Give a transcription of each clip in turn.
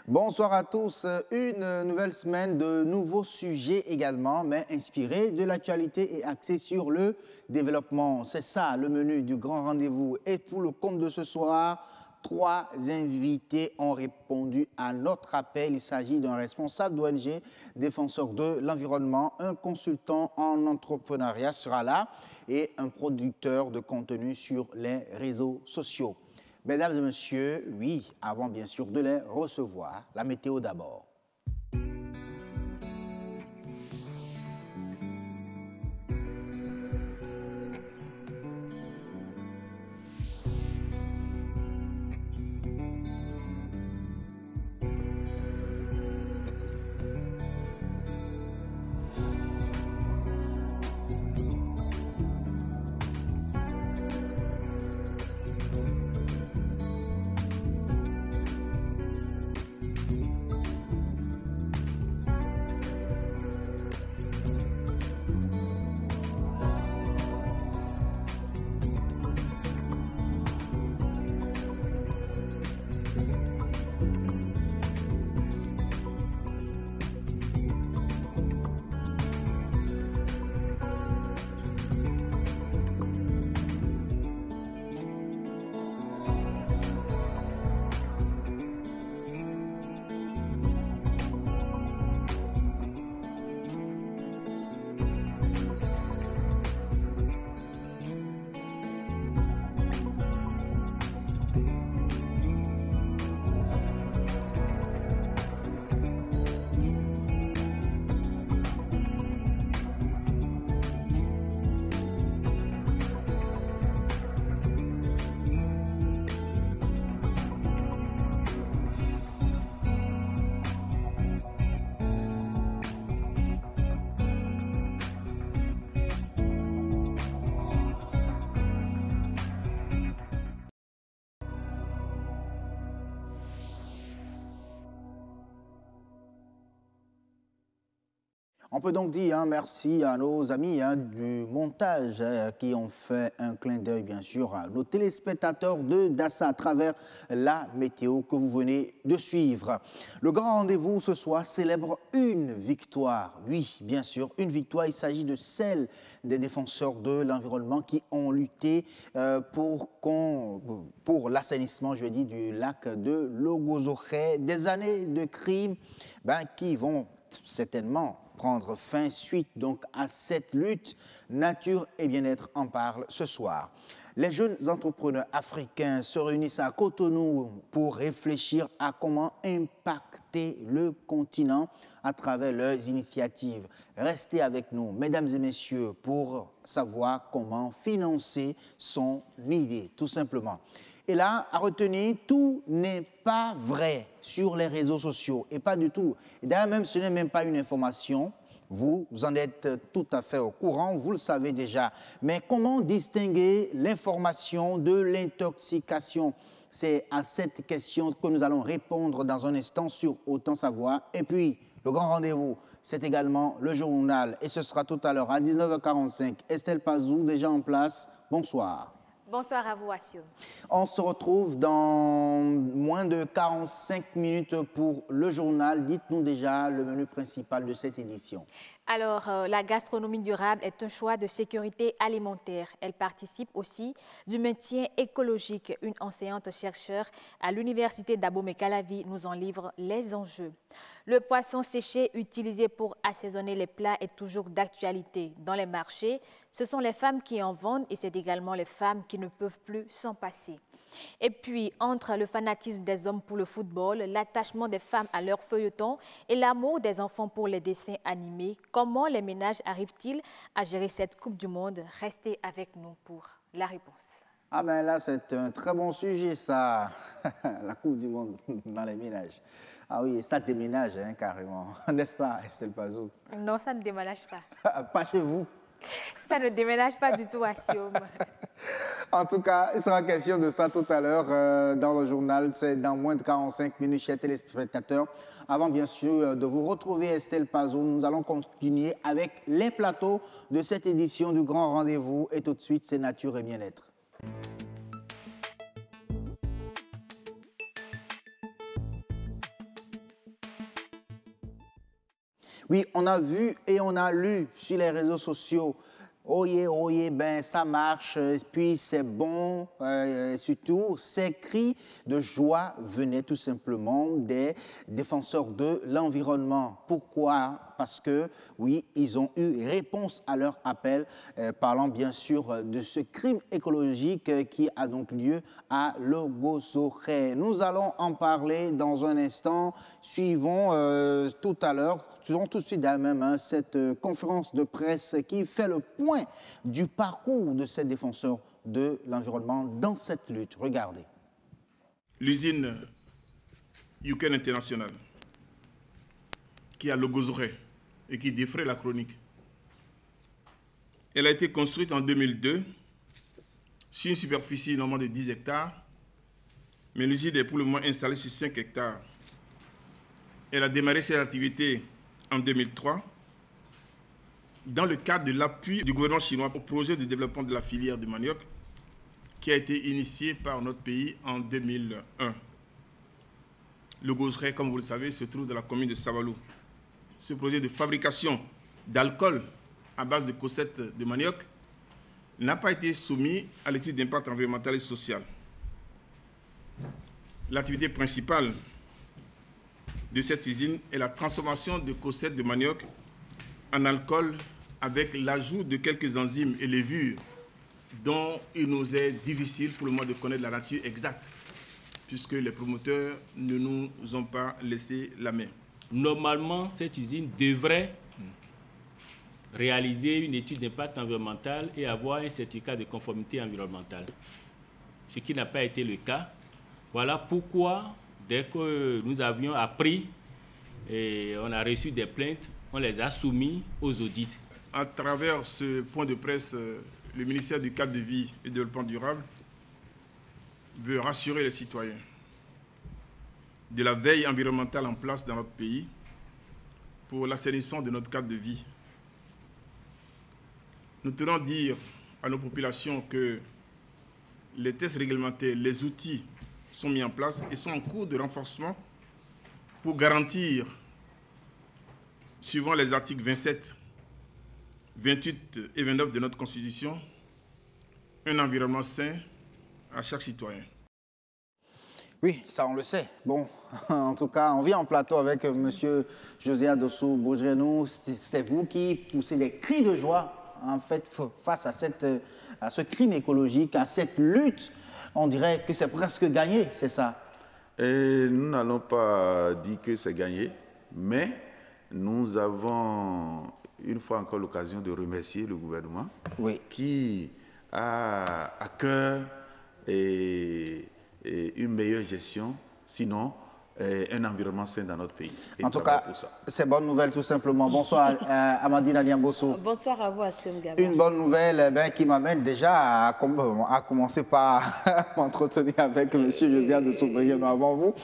Bonsoir à tous. Une nouvelle semaine de nouveaux sujets également, mais inspirés de l'actualité et axés sur le développement. C'est ça le menu du grand rendez-vous. Et pour le compte de ce soir, 3 invités ont répondu à notre appel. Il s'agit d'un responsable d'ONG, défenseur de l'environnement, un consultant en entrepreneuriat sera là et un producteur de contenu sur les réseaux sociaux. Mesdames et messieurs, oui, avant bien sûr de les recevoir, la météo d'abord. On peut donc dire merci à nos amis du montage qui ont fait un clin d'œil, bien sûr, à nos téléspectateurs de DASA à travers la météo que vous venez de suivre. Le grand rendez-vous ce soir célèbre une victoire. Oui, bien sûr, une victoire. Il s'agit de celle des défenseurs de l'environnement qui ont lutté pour l'assainissement, je dis, du lac de Logozoré. Des années de crimes qui vont certainement prendre fin suite donc à cette lutte. Nature et bien-être en parle ce soir. Les jeunes entrepreneurs africains se réunissent à Cotonou pour réfléchir à comment impacter le continent à travers leurs initiatives. Restez avec nous, mesdames et messieurs, pour savoir comment financer son idée, tout simplement. Et là, à retenir, tout n'est pas vrai sur les réseaux sociaux, et pas du tout. D'ailleurs, même ce n'est même pas une information, vous en êtes tout à fait au courant, vous le savez déjà. Mais comment distinguer l'information de l'intoxication? C'est à cette question que nous allons répondre dans un instant sur Autant Savoir. Et puis, le grand rendez-vous, c'est également le journal, et ce sera tout à l'heure à 19h45. Estelle Pazou, déjà en place, bonsoir. Bonsoir à vous, Assio. On se retrouve dans moins de 45 minutes pour le journal. Dites-nous déjà le menu principal de cette édition. Alors, la gastronomie durable est un choix de sécurité alimentaire. Elle participe aussi du maintien écologique. Une enseignante-chercheur à l'université d'Abomey-Calavi nous en livre les enjeux. Le poisson séché utilisé pour assaisonner les plats est toujours d'actualité. Dans les marchés, ce sont les femmes qui en vendent et c'est également les femmes qui ne peuvent plus s'en passer. Et puis, entre le fanatisme des hommes pour le football, l'attachement des femmes à leur feuilleton et l'amour des enfants pour les dessins animés, comment les ménages arrivent-ils à gérer cette Coupe du Monde? Restez avec nous pour la réponse. Ah ben là, c'est un très bon sujet, ça, la Coupe du Monde dans les ménages. Ah oui, ça déménage carrément, n'est-ce pas, Estelle Pazou? Non, ça ne déménage pas. Pas chez vous? Ça ne déménage pas du tout à Siom. En tout cas, il sera question de ça tout à l'heure dans le journal. C'est dans moins de 45 minutes, chers téléspectateurs. Avant, bien sûr, de vous retrouver, Estelle Pazou, nous allons continuer avec les plateaux de cette édition du Grand Rendez-vous. Et tout de suite, c'est Nature et Bien-être. Oui, on a vu et on a lu sur les réseaux sociaux. Oyez, oyez, ben ça marche, puis c'est bon. Surtout, ces cris de joie venaient tout simplement des défenseurs de l'environnement. Pourquoi? Parce que, oui, ils ont eu réponse à leur appel, parlant bien sûr de ce crime écologique qui a donc lieu à Logosokhe. Nous allons en parler dans un instant. Suivons tout à l'heure. Suivons tout de suite même cette conférence de presse qui fait le point du parcours de ces défenseurs de l'environnement dans cette lutte. Regardez. L'usine Yuken International, qui est à Logosokhe et qui défraie la chronique, elle a été construite en 2002 sur une superficie normalement de 10 hectares, mais l'usine est pour le moment installée sur 5 hectares. Elle a démarré ses activités en 2003, dans le cadre de l'appui du gouvernement chinois au projet de développement de la filière du manioc, qui a été initié par notre pays en 2001. Logosokhe, comme vous le savez, se trouve dans la commune de Sabalou. Ce projet de fabrication d'alcool à base de cossettes de manioc n'a pas été soumis à l'étude d'impact environnemental et social. L'activité principale de cette usine est la transformation de cossettes de manioc en alcool avec l'ajout de quelques enzymes et levures dont il nous est difficile pour le moment de connaître la nature exacte puisque les promoteurs ne nous ont pas laissé la main. Normalement, cette usine devrait réaliser une étude d'impact environnemental et avoir un certificat de conformité environnementale, ce qui n'a pas été le cas. Voilà pourquoi, dès que nous avions appris et on a reçu des plaintes, on les a soumis aux audits. À travers ce point de presse, le ministère du Cadre de vie et du Développement durable veut rassurer les citoyens de la veille environnementale en place dans notre pays pour l'assainissement de notre cadre de vie. Nous tenons à dire à nos populations que les tests réglementaires, les outils sont mis en place et sont en cours de renforcement pour garantir, suivant les articles 27, 28 et 29 de notre Constitution, un environnement sain à chaque citoyen. Oui, ça on le sait. Bon, en tout cas, on vient en plateau avec M. José Adossou Bojrenou. C'est vous qui poussez des cris de joie en fait face à ce crime écologique, à cette lutte. On dirait que c'est presque gagné, c'est ça? Et nous n'allons pas dire que c'est gagné, mais nous avons une fois encore l'occasion de remercier le gouvernement qui a à cœur une meilleure gestion, sinon un environnement sain dans notre pays. En tout cas, c'est bonne nouvelle tout simplement. Bonsoir Amandine Aliangosso. Bonsoir à vous, Assem Gaba. Une bonne nouvelle qui m'amène déjà à commencer par m'entretenir avec M. José Adossou Bojrenou avant vous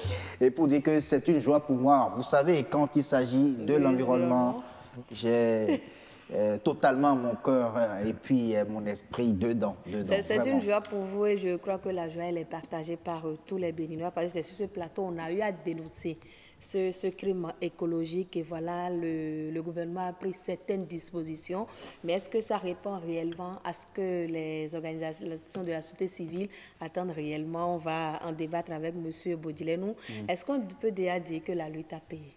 et pour dire que c'est une joie pour moi. Vous savez, quand il s'agit de l'environnement, j'ai totalement mon cœur et puis mon esprit dedans. C'est une joie pour vous et je crois que la joie elle est partagée par tous les Béninois parce que c'est sur ce plateau on a eu à dénoncer ce crime écologique et voilà, le gouvernement a pris certaines dispositions. Mais est-ce que ça répond réellement à ce que les organisations de la société civile attendent réellement? On va en débattre avec M. Bojrenou. Est-ce qu'on peut déjà dire que la lutte a payé?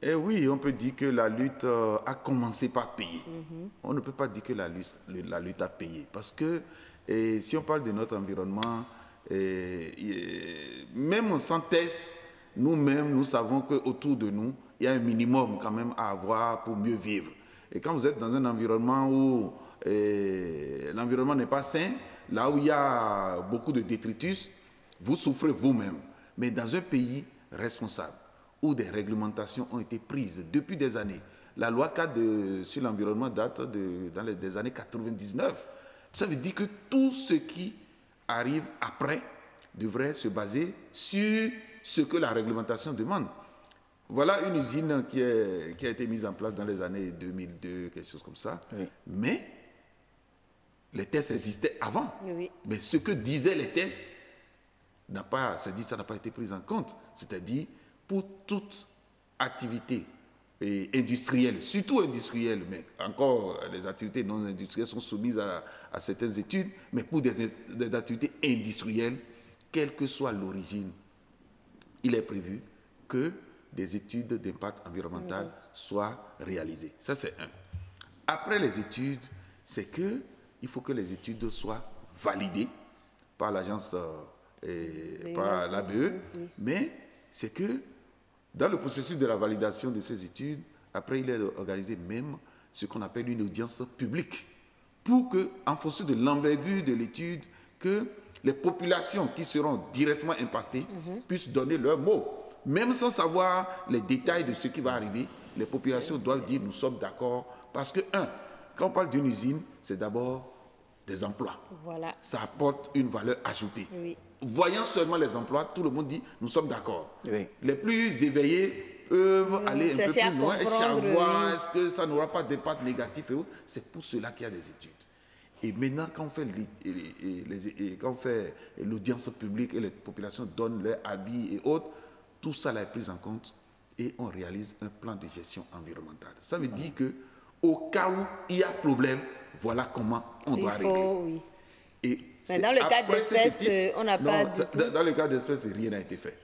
Eh oui, on peut dire que la lutte a commencé par payer. On ne peut pas dire que la lutte a payé. Parce que si on parle de notre environnement, même sans test, nous-mêmes, nous savons qu'autour de nous, il y a un minimum quand même à avoir pour mieux vivre. Et quand vous êtes dans un environnement où l'environnement n'est pas sain, là où il y a beaucoup de détritus, vous souffrez vous-même. Mais dans un pays responsable, où des réglementations ont été prises depuis des années. La loi 4 sur l'environnement date des années 99. Ça veut dire que tout ce qui arrive après devrait se baser sur ce que la réglementation demande. Voilà une usine qui a été mise en place dans les années 2002, quelque chose comme ça. Oui. Mais les tests existaient avant. Oui. Mais ce que disaient les tests, ça n'a pas été pris en compte. C'est-à-dire, pour toute activité industrielles, surtout industrielles, mais encore les activités non industrielles sont soumises à certaines études, mais pour des activités industrielles, quelle que soit l'origine, il est prévu que des études d'impact environnemental soient réalisées. Ça, c'est un. Après les études, c'est qu'il faut que les études soient validées par l'agence, par l'ABE, mais c'est que dans le processus de la validation de ces études, après, il est organisé même ce qu'on appelle une audience publique pour que, en fonction de l'envergure de l'étude, que les populations qui seront directement impactées puissent donner leur mot. Même sans savoir les détails de ce qui va arriver, les populations doivent dire nous sommes d'accord. Parce que, quand on parle d'une usine, c'est d'abord des emplois. Voilà. Ça apporte une valeur ajoutée. Oui. Voyant seulement les emplois, tout le monde dit nous sommes d'accord. Oui. Les plus éveillés peuvent aller un peu plus loin et savoir est-ce que ça n'aura pas d'impact négatif et autres. C'est pour cela qu'il y a des études. Et maintenant, quand on fait l'audience publique et les populations donnent leur avis et autres, tout ça là est pris en compte et on réalise un plan de gestion environnementale. Ça veut dire que au cas où il y a problème, voilà comment on doit régler. Oui. Et mais dans le cas d'espèce, on n'a pas du tout. Dans le cas d'espèce, rien n'a été fait.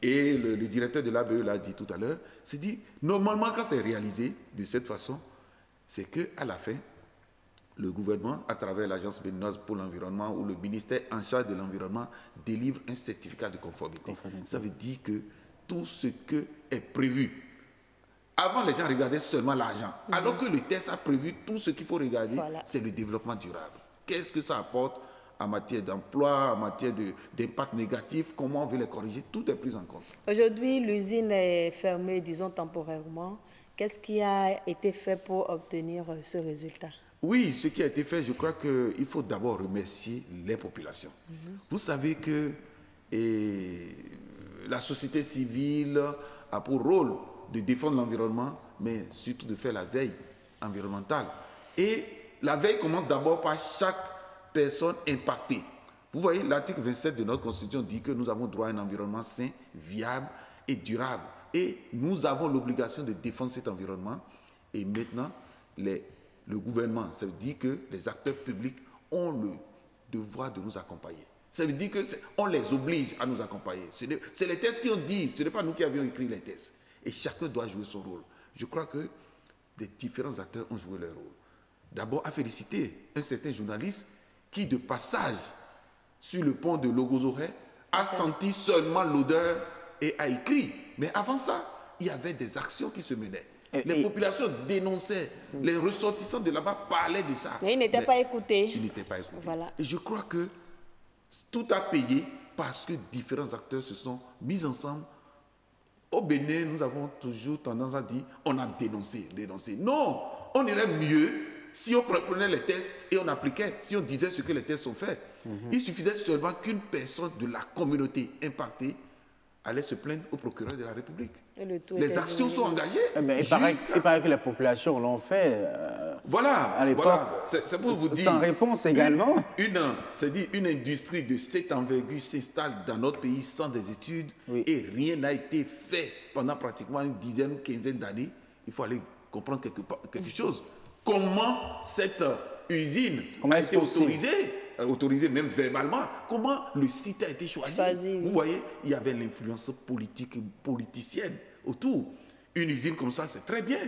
Et le directeur de l'ABE l'a dit tout à l'heure, c'est dit, normalement quand c'est réalisé de cette façon, c'est qu'à la fin, le gouvernement, à travers l'Agence béninoise pour l'environnement ou le ministère en charge de l'environnement, délivre un certificat de conformité. Ça veut dire que tout ce qui est prévu, avant les gens regardaient seulement l'argent, alors que le test a prévu tout ce qu'il faut regarder, c'est le développement durable. Qu'est-ce que ça apporte en matière d'emploi, en matière d'impact négatif, comment on veut les corriger, tout est pris en compte. Aujourd'hui, l'usine est fermée, disons temporairement. Qu'est-ce qui a été fait pour obtenir ce résultat? Oui, ce qui a été fait, je crois qu'il faut d'abord remercier les populations. Vous savez que la société civile a pour rôle de défendre l'environnement, mais surtout de faire la veille environnementale. Et la veille commence d'abord par chaque personne impactée. Vous voyez, l'article 27 de notre Constitution dit que nous avons droit à un environnement sain, viable et durable. Et nous avons l'obligation de défendre cet environnement. Et maintenant, le gouvernement, ça veut dire que les acteurs publics ont le devoir de nous accompagner. Ça veut dire qu'on les oblige à nous accompagner. C'est les tests qui ont dit, ce n'est pas nous qui avions écrit les tests. Et chacun doit jouer son rôle. Je crois que les différents acteurs ont joué leur rôle. D'abord, à féliciter un certain journaliste qui, de passage sur le pont de Logozoré, a senti seulement l'odeur et a écrit. Mais avant ça, il y avait des actions qui se menaient. Les populations dénonçaient, les ressortissants de là-bas parlaient de ça. Mais ils n'étaient pas écoutés. Ils n'étaient pas écoutés. Voilà. Et je crois que tout a payé parce que différents acteurs se sont mis ensemble. Au Bénin, nous avons toujours tendance à dire on a dénoncé. Non, on irait mieux si on prenait les tests et on appliquait, si on disait ce que les tests ont fait. Il suffisait seulement qu'une personne de la communauté impactée allait se plaindre au procureur de la République. Les actions sont engagées. Mais il paraît que les populations l'ont fait à l'époque. Voilà. C'est pour vous dire. Sans réponse également. C'est-à-dire une industrie de cette envergure s'installe dans notre pays sans des études et rien n'a été fait pendant pratiquement une dizaine, quinzaine d'années. Il faut aller comprendre quelque chose. Comment cette usine a été autorisée même verbalement, comment le site a été choisi. Vous voyez, il y avait l'influence politique et politicienne autour. Une usine comme ça, c'est très bien.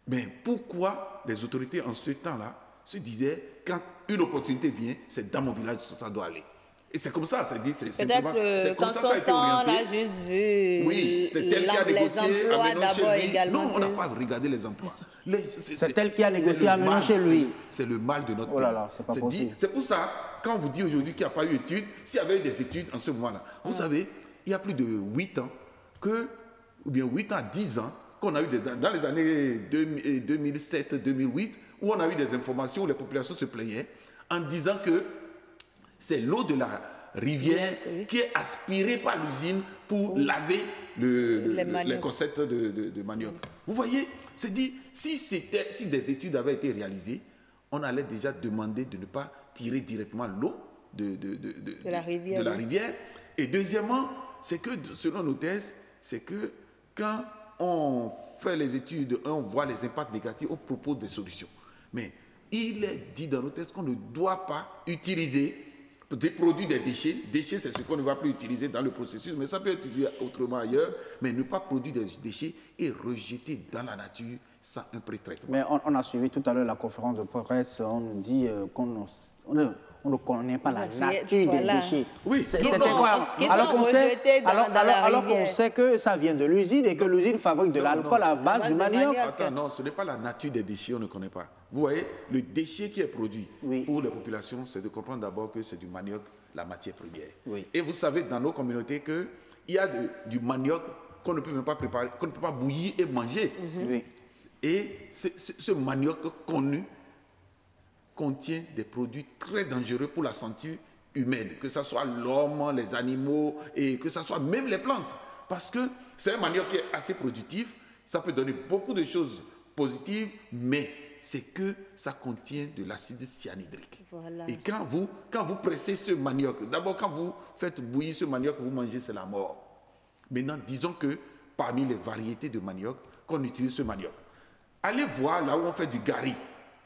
Mais pourquoi les autorités en ce temps-là se disaient, quand une opportunité vient, c'est dans mon village que ça doit aller. Et c'est comme ça, c'est simplement, c'est comme ça a été orienté. On a juste vu oui, c'est tel qui a négocié à Menon chez lui. Non, on n'a pas regardé les emplois. C'est tel qui a négocié à Menon chez lui. C'est le mal de notre pays. Là, c'est pas possible. C'est pour ça, quand on vous dit aujourd'hui qu'il n'y a pas eu d'études, s'il y avait eu des études en ce moment-là, vous savez, il y a plus de 8 ans, ou bien 8 ans à 10 ans, qu'on a eu dans les années 2007-2008, où on a eu des informations où les populations se plaignaient en disant que c'est l'eau de la rivière qui est aspirée par l'usine pour laver les concepts de manioc. Vous voyez, c'est dit, si des études avaient été réalisées, on allait déjà demander de ne pas tirer directement l'eau de la rivière. Et deuxièmement, c'est que selon nos thèses, c'est que quand on fait les études, on voit les impacts négatifs, on propose des solutions. Mais il est dit dans nos textes qu'on ne doit pas utiliser des produits des déchets. Déchets, c'est ce qu'on ne va plus utiliser dans le processus, mais ça peut être utilisé autrement ailleurs, mais ne pas produire des déchets et rejeter dans la nature sans un pré-traitement. Mais on a suivi tout à l'heure la conférence de presse, on nous dit qu'on ne connaît pas la nature des déchets. Oui, c'était quoi? Alors qu'on sait que ça vient de l'usine et que l'usine fabrique de l'alcool à base de manioc. Attends, non, ce n'est pas la nature des déchets, on ne connaît pas. Vous voyez, le déchet qui est produit pour les populations, c'est de comprendre d'abord que c'est du manioc, la matière première. Oui. Et vous savez, dans nos communautés, qu'il y a du manioc qu'on ne peut même pas préparer, qu'on ne peut pas bouillir et manger. Oui. Et ce manioc connu contient des produits très dangereux pour la santé humaine, que ce soit l'homme, les animaux et que ce soit même les plantes. Parce que c'est un manioc qui est assez productif, ça peut donner beaucoup de choses positives, mais c'est que ça contient de l'acide cyanhydrique. Voilà. Et quand vous pressez ce manioc, d'abord quand vous faites bouillir ce manioc, vous mangez, c'est la mort. Maintenant, disons que parmi les variétés de manioc, qu'on utilise ce manioc. Allez voir là où on fait du gari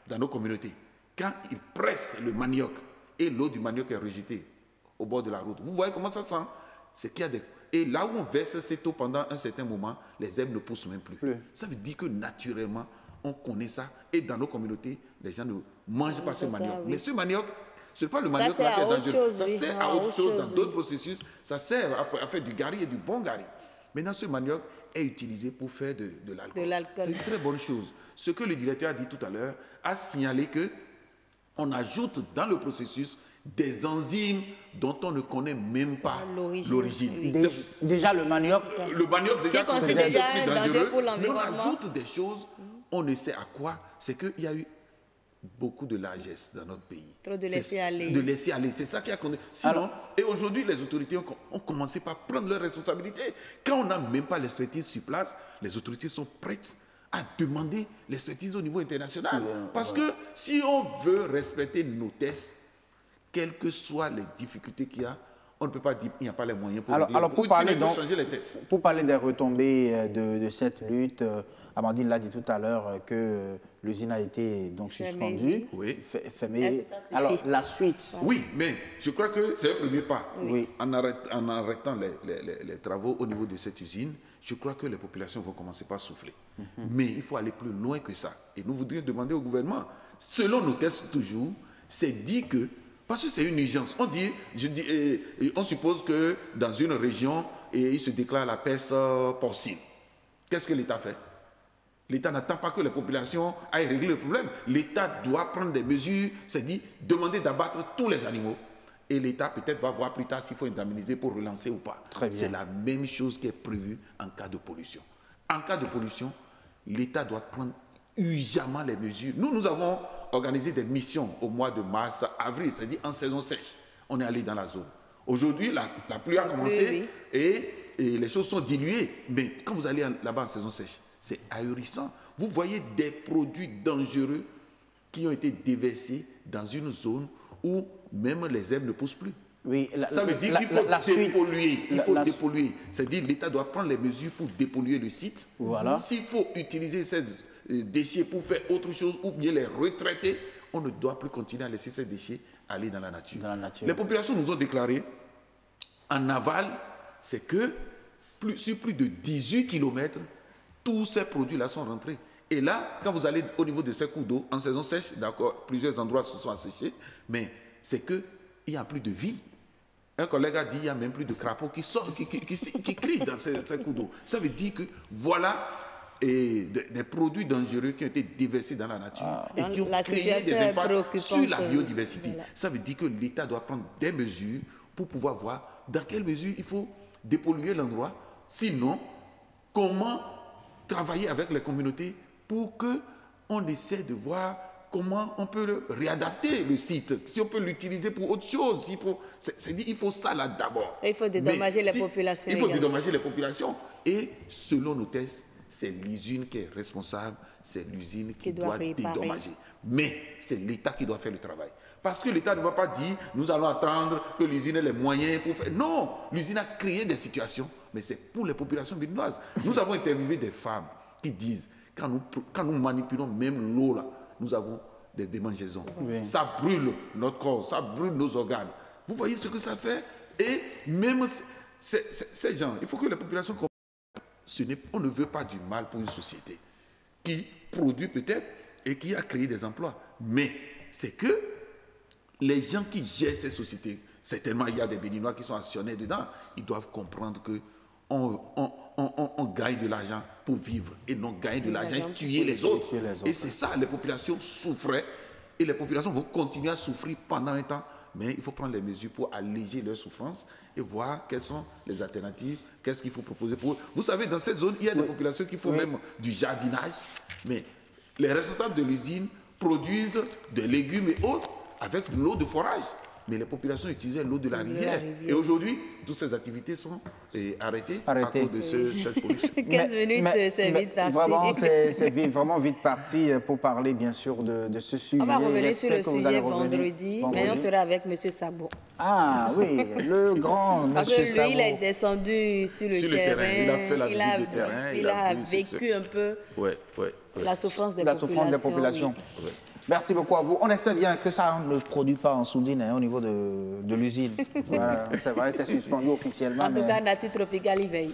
dans nos communautés. Quand ils pressent le manioc et l'eau du manioc est rejetée au bord de la route, vous voyez comment ça sent? C'est qu'il y a des... Et là où on verse cette eau pendant un certain moment, les herbes ne poussent même plus. Ça veut dire que naturellement, on connaît ça. Et dans nos communautés, les gens ne mangent pas ce manioc. Mais ce manioc, ce n'est pas le manioc là qui est dangereux. Ça sert à autre chose dans d'autres processus. Ça sert à faire du gari et du bon gari. Maintenant, ce manioc est utilisé pour faire de l'alcool. C'est une très bonne chose. Ce que le directeur a dit tout à l'heure a signalé qu'on ajoute dans le processus des enzymes dont on ne connaît même pas l'origine. Déjà le manioc. Le manioc déjà c'est déjà un danger pour l'environnement. Mais on ajoute des choses, on ne sait à quoi. C'est qu'il y a eu beaucoup de largesse dans notre pays. Trop de laisser aller. De laisser aller, c'est ça qui a connu. Sinon, et aujourd'hui, les autorités ont commencé par prendre leurs responsabilités. Quand on n'a même pas l'expertise sur place, les autorités sont prêtes à demander l'expertise au niveau international. Parce que si on veut respecter nos tests, quelles que soient les difficultés qu'il y a, on ne peut pas dire qu'il n'y a pas les moyens pour changer les tests. Pour parler des retombées de cette lutte, Amandine l'a dit tout à l'heure que l'usine a été donc suspendue, fermée. Alors la suite. Oui, mais je crois que c'est un premier pas. Oui. En arrêtant les travaux au niveau de cette usine, je crois que les populations vont commencer par souffler. Mais il faut aller plus loin que ça. Et nous voudrions demander au gouvernement, selon nos tests toujours, c'est dit que, parce que c'est une urgence, on suppose que dans une région, il se déclare la peste porcine. Qu'est-ce que l'État fait? L'État n'attend pas que les populations aillent régler le problème. L'État doit prendre des mesures, c'est dit, demander d'abattre tous les animaux. Et l'État peut-être va voir plus tard s'il faut indemniser pour relancer ou pas. C'est la même chose qui est prévue en cas de pollution. En cas de pollution, l'État doit prendre urgemment les mesures. Nous avons organisé des missions au mois de mars, avril, c'est-à-dire en saison sèche. On est allé dans la zone. Aujourd'hui, la pluie a commencé et les choses sont diluées. Mais quand vous allez là-bas en saison sèche, c'est ahurissant. Vous voyez des produits dangereux qui ont été déversés dans une zone où même les herbes ne poussent plus. Oui, ça veut dire qu'il faut dépolluer. Il faut dépolluer. C'est-à-dire que l'État doit prendre les mesures pour dépolluer le site. Voilà. S'il faut utiliser ces déchets pour faire autre chose ou bien les retraiter, on ne doit plus continuer à laisser ces déchets aller dans la nature. Les populations nous ont déclaré en aval, c'est que sur plus de 18 km, tous ces produits-là sont rentrés. Et là, quand vous allez au niveau de ces cours d'eau, en saison sèche, d'accord, plusieurs endroits se sont asséchés, mais c'est qu'il n'y a plus de vie. Un collègue a dit qu'il n'y a même plus de crapauds qui crient dans ces cours d'eau. Ça veut dire que voilà des produits dangereux qui ont été déversés dans la nature et qui ont créé des impacts sur la biodiversité. Voilà. Ça veut dire que l'État doit prendre des mesures pour pouvoir voir dans quelle mesure il faut dépolluer l'endroit. Sinon, comment travailler avec les communautés pour qu'on essaie de voir comment on peut réadapter le site, si on peut l'utiliser pour autre chose. Il faut ça là d'abord. Il faut dédommager les populations. Il faut dédommager les populations. Et selon nos tests, c'est l'usine qui est responsable, c'est l'usine qui doit dédommager. Mais c'est l'État qui doit faire le travail. Parce que l'État ne va pas dire, nous allons attendre que l'usine ait les moyens pour faire... Non, l'usine a créé des situations, mais c'est pour les populations béninoises. Nous avons interviewé des femmes qui disent, quand nous manipulons même l'eau, là, nous avons des démangeaisons. Oui. Ça brûle notre corps, ça brûle nos organes. Vous voyez ce que ça fait? Et même ces gens, il faut que la population comprenne, on ne veut pas du mal pour une société qui produit peut-être et qui a créé des emplois. Mais c'est que les gens qui gèrent ces sociétés, certainement il y a des Béninois qui sont actionnaires dedans, ils doivent comprendre que on gagne de l'argent pour vivre et non gagner de l'argent et tuer les autres. Et c'est ça, les populations souffraient et les populations vont continuer à souffrir pendant un temps. Mais il faut prendre les mesures pour alléger leur souffrance et voir quelles sont les alternatives, qu'est-ce qu'il faut proposer pour eux. Vous savez, dans cette zone, il y a des populations qui font même du jardinage, mais les responsables de l'usine produisent des légumes et autres avec l'eau de forage. Mais les populations utilisaient l'eau de la rivière. Et aujourd'hui, toutes ces activités sont arrêtées à cause de cette pollution. 15 minutes, c'est vite parti. Vraiment, c'est vraiment vite parti pour parler, bien sûr, de ce sujet. On va revenir sur le sujet vendredi, mais on sera avec M. Sabo. Ah oui, le grand M. Sabo. Parce que lui, il est descendu sur le terrain. Il a fait la visite de terrain. Il a vécu un peu la souffrance des populations. Oui. Merci beaucoup à vous. On espère bien que ça ne produit pas en soudine au niveau de l'usine. Voilà, c'est vrai, c'est suspendu officiellement. En tout cas, Nature Tropicale, il veille.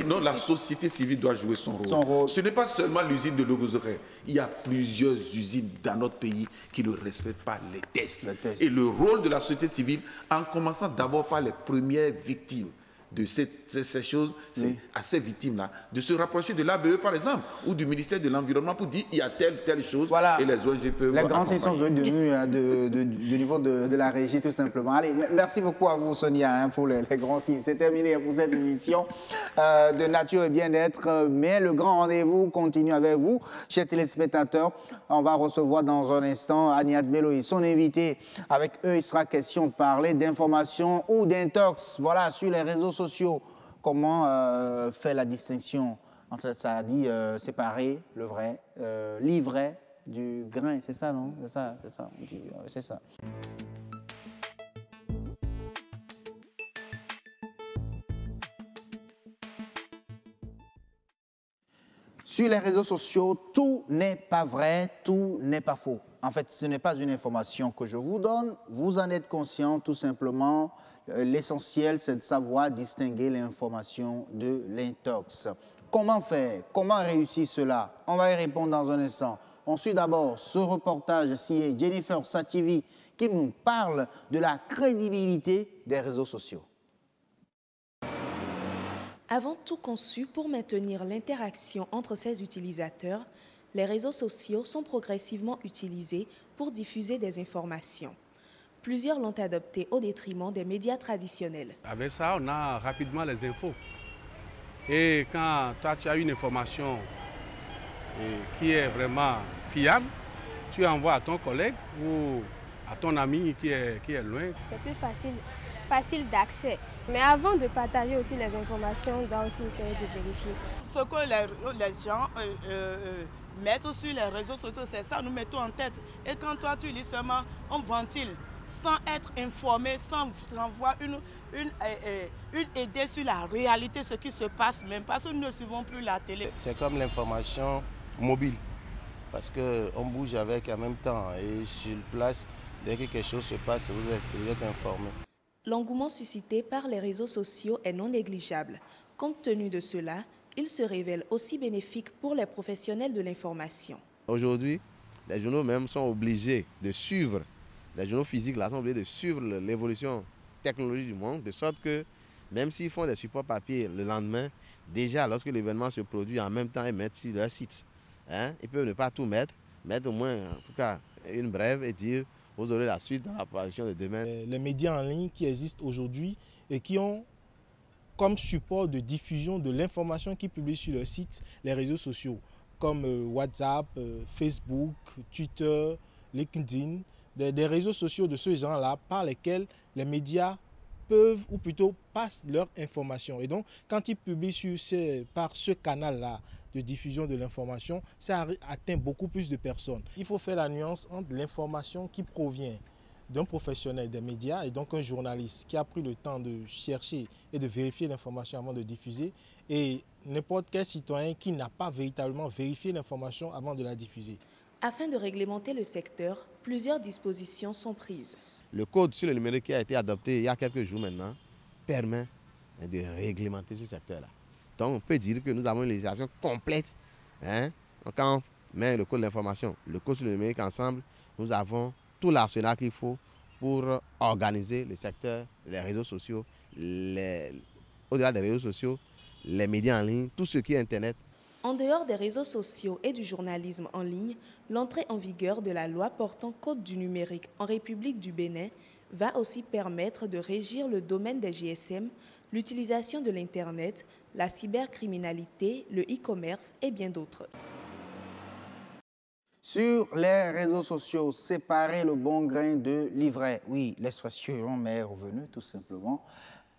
Non, la société civile doit jouer son rôle. Ce n'est pas seulement l'usine de Logos-Oreilles. Il y a plusieurs usines dans notre pays qui ne respectent pas les tests. Et le rôle de la société civile, en commençant d'abord par les premières victimes de ces choses, c'est à ces victimes-là, de se rapprocher de l'ABE par exemple, ou du ministère de l'Environnement pour dire il y a telle chose, et les ONG peuvent les grands signes sont venus du niveau de la régie tout simplement. Allez, merci beaucoup à vous Sonia pour les grands signes. C'est terminé pour cette émission de Nature et Bien-être, mais le grand rendez-vous continue avec vous, chers téléspectateurs. On va recevoir dans un instant Agnat Bello et son invité. Avec eux, il sera question de parler d'information ou d'intox, voilà, sur les réseaux sociaux. Comment faire la distinction entre, ça a dit, séparer le vrai, l'ivraie du grain, c'est ça, non? C'est ça. Sur les réseaux sociaux, tout n'est pas vrai, tout n'est pas faux. En fait, ce n'est pas une information que je vous donne, vous en êtes conscient tout simplement. L'essentiel, c'est de savoir distinguer l'information de l'intox. Comment faire? Comment réussir cela? On va y répondre dans un instant. On suit d'abord ce reportage signé Jennifer Sativi qui nous parle de la crédibilité des réseaux sociaux. Avant tout conçu pour maintenir l'interaction entre ses utilisateurs, les réseaux sociaux sont progressivement utilisés pour diffuser des informations. Plusieurs l'ont adopté au détriment des médias traditionnels. Avec ça, on a rapidement les infos. Et quand toi, tu as une information qui est vraiment fiable, tu envoies à ton collègue ou à ton ami qui est loin. C'est plus facile d'accès. Mais avant de partager aussi les informations, on doit aussi essayer de vérifier. Ce que les gens mettent sur les réseaux sociaux, c'est ça, nous mettons en tête. Et quand toi, tu lis seulement, on ventile, sans être informé, sans renvoyer une idée sur la réalité, ce qui se passe, même parce que nous ne suivons plus la télé. C'est comme l'information mobile, parce qu'on bouge avec en même temps. Et sur place, dès que quelque chose se passe, vous êtes informé. L'engouement suscité par les réseaux sociaux est non négligeable. Compte tenu de cela, il se révèle aussi bénéfique pour les professionnels de l'information. Aujourd'hui, les journaux même sont obligés de suivre, les journaux physiques là, sont obligés de suivre l'évolution technologique du monde, de sorte que même s'ils font des supports papier le lendemain, déjà lorsque l'événement se produit en même temps, ils mettent sur leur site. Ils peuvent ne pas tout mettre au moins en tout cas une brève et dire vous aurez la suite dans l'apparition de demain. Les médias en ligne qui existent aujourd'hui et qui ont comme support de diffusion de l'information qu'ils publient sur leur site, les réseaux sociaux, comme WhatsApp, Facebook, Twitter, LinkedIn, des réseaux sociaux de ce genre-là par lesquels les médias peuvent ou plutôt passent leur information. Et donc, quand ils publient par ce canal-là de diffusion de l'information, ça atteint beaucoup plus de personnes. Il faut faire la nuance entre l'information qui provient d'un professionnel des médias et donc un journaliste qui a pris le temps de chercher et de vérifier l'information avant de diffuser et n'importe quel citoyen qui n'a pas véritablement vérifié l'information avant de la diffuser. Afin de réglementer le secteur, plusieurs dispositions sont prises. Le code sur le numérique qui a été adopté il y a quelques jours maintenant permet de réglementer ce secteur-là. Donc on peut dire que nous avons une législation complète. Donc, quand on met le code de l'information, le code sur le numérique ensemble, nous avons tout l'arsenal qu'il faut pour organiser le secteur, les réseaux sociaux, au-delà des réseaux sociaux, les médias en ligne, tout ce qui est Internet. En dehors des réseaux sociaux et du journalisme en ligne, l'entrée en vigueur de la loi portant code du numérique en République du Bénin va aussi permettre de régir le domaine des GSM, l'utilisation de l'Internet, la cybercriminalité, le e-commerce et bien d'autres. Sur les réseaux sociaux, séparer le bon grain de l'ivraie. Oui, l'expression m'est revenue tout simplement.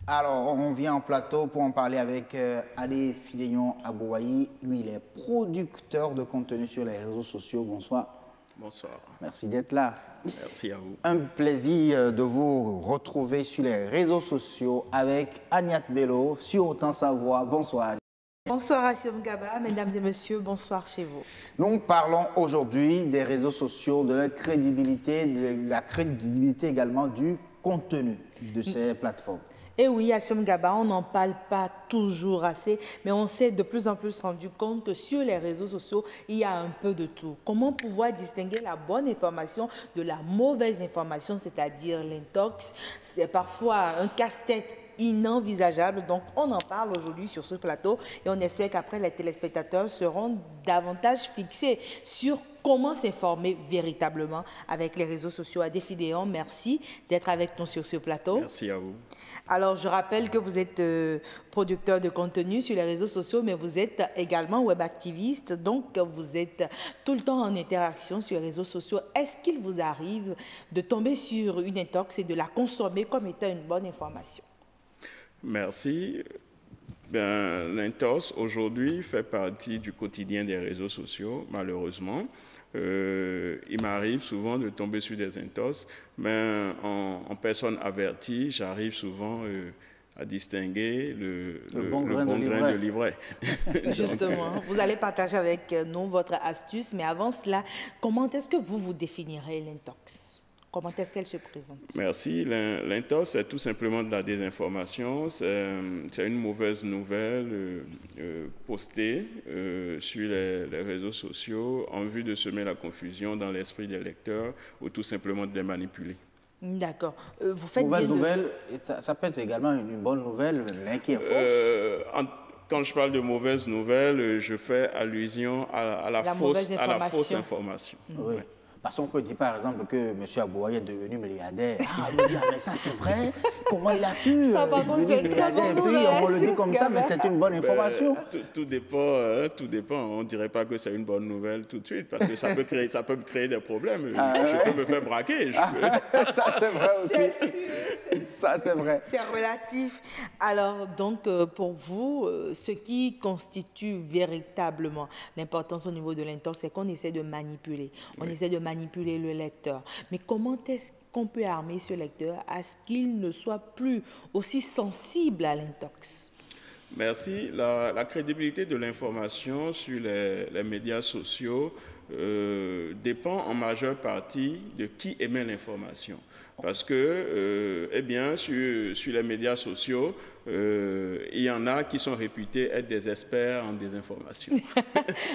Alors, on vient en plateau pour en parler avec Ali Filéon Abouaï. Lui, il est producteur de contenu sur les réseaux sociaux. Bonsoir. Bonsoir. Merci d'être là. Merci à vous. Un plaisir de vous retrouver sur les réseaux sociaux avec Agnat Bello sur Autant Savoir. Bonsoir. Bonsoir Assom Gaba, mesdames et messieurs, bonsoir chez vous. Nous parlons aujourd'hui des réseaux sociaux, de leur crédibilité, de la crédibilité également du contenu de ces plateformes. Et oui, Assom Gaba, on n'en parle pas toujours assez, mais on s'est de plus en plus rendu compte que sur les réseaux sociaux, il y a un peu de tout. Comment pouvoir distinguer la bonne information de la mauvaise information, c'est-à-dire l'intox? C'est parfois un casse-tête inenvisageable. Donc, on en parle aujourd'hui sur ce plateau et on espère qu'après, les téléspectateurs seront davantage fixés sur comment s'informer véritablement avec les réseaux sociaux. Adé Filéon, merci d'être avec nous sur ce plateau. Merci à vous. Alors, je rappelle que vous êtes producteur de contenu sur les réseaux sociaux, mais vous êtes également web activiste, donc vous êtes tout le temps en interaction sur les réseaux sociaux. Est-ce qu'il vous arrive de tomber sur une intox et de la consommer comme étant une bonne information? Merci. L'intox, aujourd'hui, fait partie du quotidien des réseaux sociaux, malheureusement. Il m'arrive souvent de tomber sur des intox, mais en personne avertie, j'arrive souvent à distinguer le bon grain de l'ivraie. Justement, vous allez partager avec nous votre astuce, mais avant cela, comment est-ce que vous définirez l'intox? Comment est-ce qu'elle se présente? Merci. L'intox, c'est tout simplement de la désinformation. C'est une mauvaise nouvelle postée sur les réseaux sociaux en vue de semer la confusion dans l'esprit des lecteurs ou tout simplement de les manipuler. D'accord. Vous faites mauvaise nouvelle, ça peut être également une bonne nouvelle, mais qui est fausse. Quand je parle de mauvaise nouvelle, je fais allusion à la fausse information. Oui. Parce qu'on peut dire par exemple que M. Abouaï est devenu milliardaire. Ah, mais ça c'est vrai. Comment il a pu devenir milliardaire? Et puis on le dit comme ça, mais c'est une bonne information. Tout dépend. On ne dirait pas que c'est une bonne nouvelle tout de suite, parce que ça peut me créer des problèmes. Je peux me faire braquer. Ça c'est vrai aussi. Ça c'est vrai. C'est relatif. Alors donc pour vous, ce qui constitue véritablement l'importance au niveau de l'intox, c'est qu'on essaie de manipuler. On essaie de manipuler le lecteur. Mais comment est-ce qu'on peut armer ce lecteur à ce qu'il ne soit plus aussi sensible à l'intox? Merci. La crédibilité de l'information sur les médias sociaux dépend en majeure partie de qui émet l'information. Parce que, sur les médias sociaux, il y en a qui sont réputés être des experts en désinformation.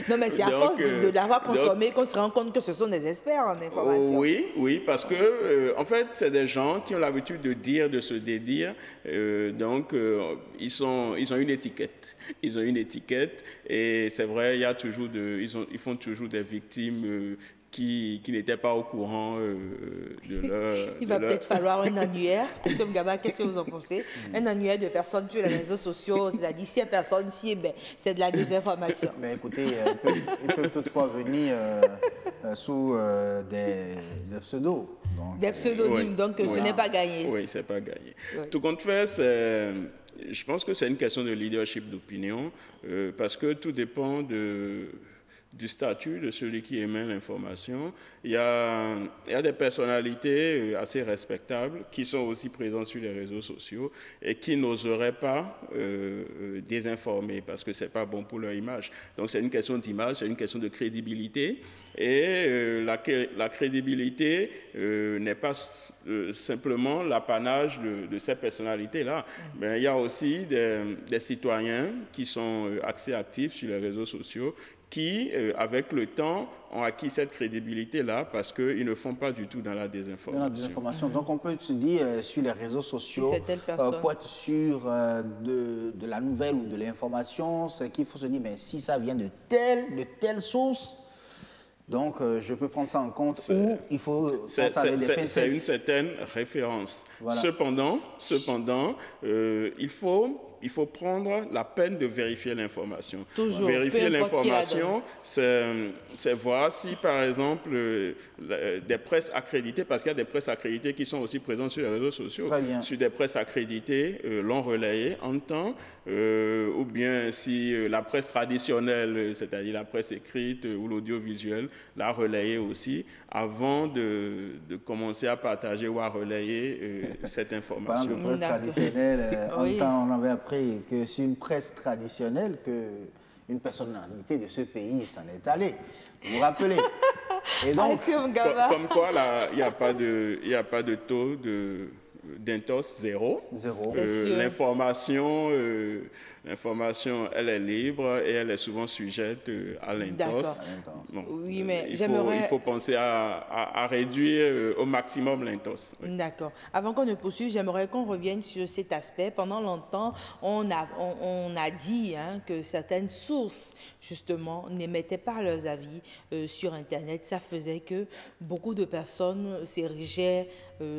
Non, mais c'est à force de l'avoir consommé qu'on se rend compte que ce sont des experts en information. Oui, parce que, en fait, c'est des gens qui ont l'habitude de dire, de se dédire. Ils ont une étiquette. Ils ont une étiquette et c'est vrai, ils font toujours des victimes qui n'étaient pas au courant de leur... Il va peut-être falloir un annuaire. Assom Gaba, qu'est-ce que vous en pensez? Un annuaire de personnes sur les réseaux sociaux, c'est-à-dire 100 personnes ici, c'est de la désinformation. Mais écoutez, ils peuvent toutefois venir sous des pseudos. Des pseudonymes, donc ce n'est pas gagné. Oui, c'est pas gagné. Oui. Tout compte fait, je pense que c'est une question de leadership d'opinion, parce que tout dépend de du statut de celui qui émet l'information. Il y a des personnalités assez respectables qui sont aussi présentes sur les réseaux sociaux et qui n'oseraient pas désinformer parce que ce n'est pas bon pour leur image. Donc c'est une question d'image, c'est une question de crédibilité. Et la crédibilité n'est pas simplement l'apanage de ces personnalités-là. Mais il y a aussi des citoyens qui sont assez actifs sur les réseaux sociaux qui, avec le temps, ont acquis cette crédibilité-là parce qu'ils ne font pas du tout dans la désinformation. Dans la désinformation. Donc, on peut se dire, sur les réseaux sociaux, pour être sûr de la nouvelle ou de l'information, c'est qu'il faut se dire, mais si ça vient de telle source, donc je peux prendre ça en compte ou il faut penser avec des pincettes. C'est une certaine référence. Voilà. Cependant, il faut prendre la peine de vérifier l'information. Toujours. Vérifier l'information, c'est voir si, par exemple, des presses accréditées, parce qu'il y a des presses accréditées qui sont aussi présentes sur les réseaux sociaux, sur des presses accréditées l'ont relayé en temps, ou bien si la presse traditionnelle, c'est-à-dire la presse écrite ou l'audiovisuel, l'a relayé aussi, avant de commencer à partager ou à relayer cette information. Par exemple, presse traditionnelle, en temps, on avait appris que sur une presse traditionnelle, qu'une personnalité de ce pays s'en est allée. Vous vous rappelez? Et donc, comme quoi, il n'y a pas de taux d'intos zéro. L'information, elle est libre et elle est souvent sujette à l'intos. Bon, oui, mais il faut penser à réduire au maximum l'intos. Oui. D'accord. Avant qu'on ne poursuive, j'aimerais qu'on revienne sur cet aspect. Pendant longtemps, on a dit que certaines sources, justement, n'émettaient pas leurs avis sur Internet. Ça faisait que beaucoup de personnes s'érigeaient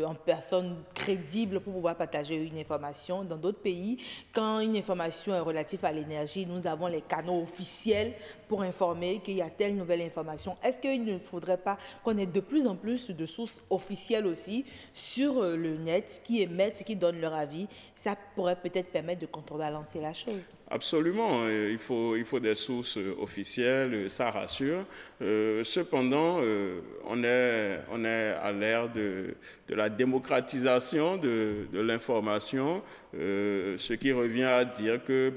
en personnes crédibles pour pouvoir partager une information. Dans d'autres pays, quand une information est relative à l'énergie, nous avons les canaux officiels pour informer qu'il y a telle nouvelle information. Est-ce qu'il ne faudrait pas qu'on ait de plus en plus de sources officielles aussi sur le net qui émettent, qui donnent leur avis? Ça pourrait peut-être permettre de contrebalancer la chose. Absolument, il faut des sources officielles, ça rassure. Cependant, on est à l'ère de la démocratisation de l'information, ce qui revient à dire que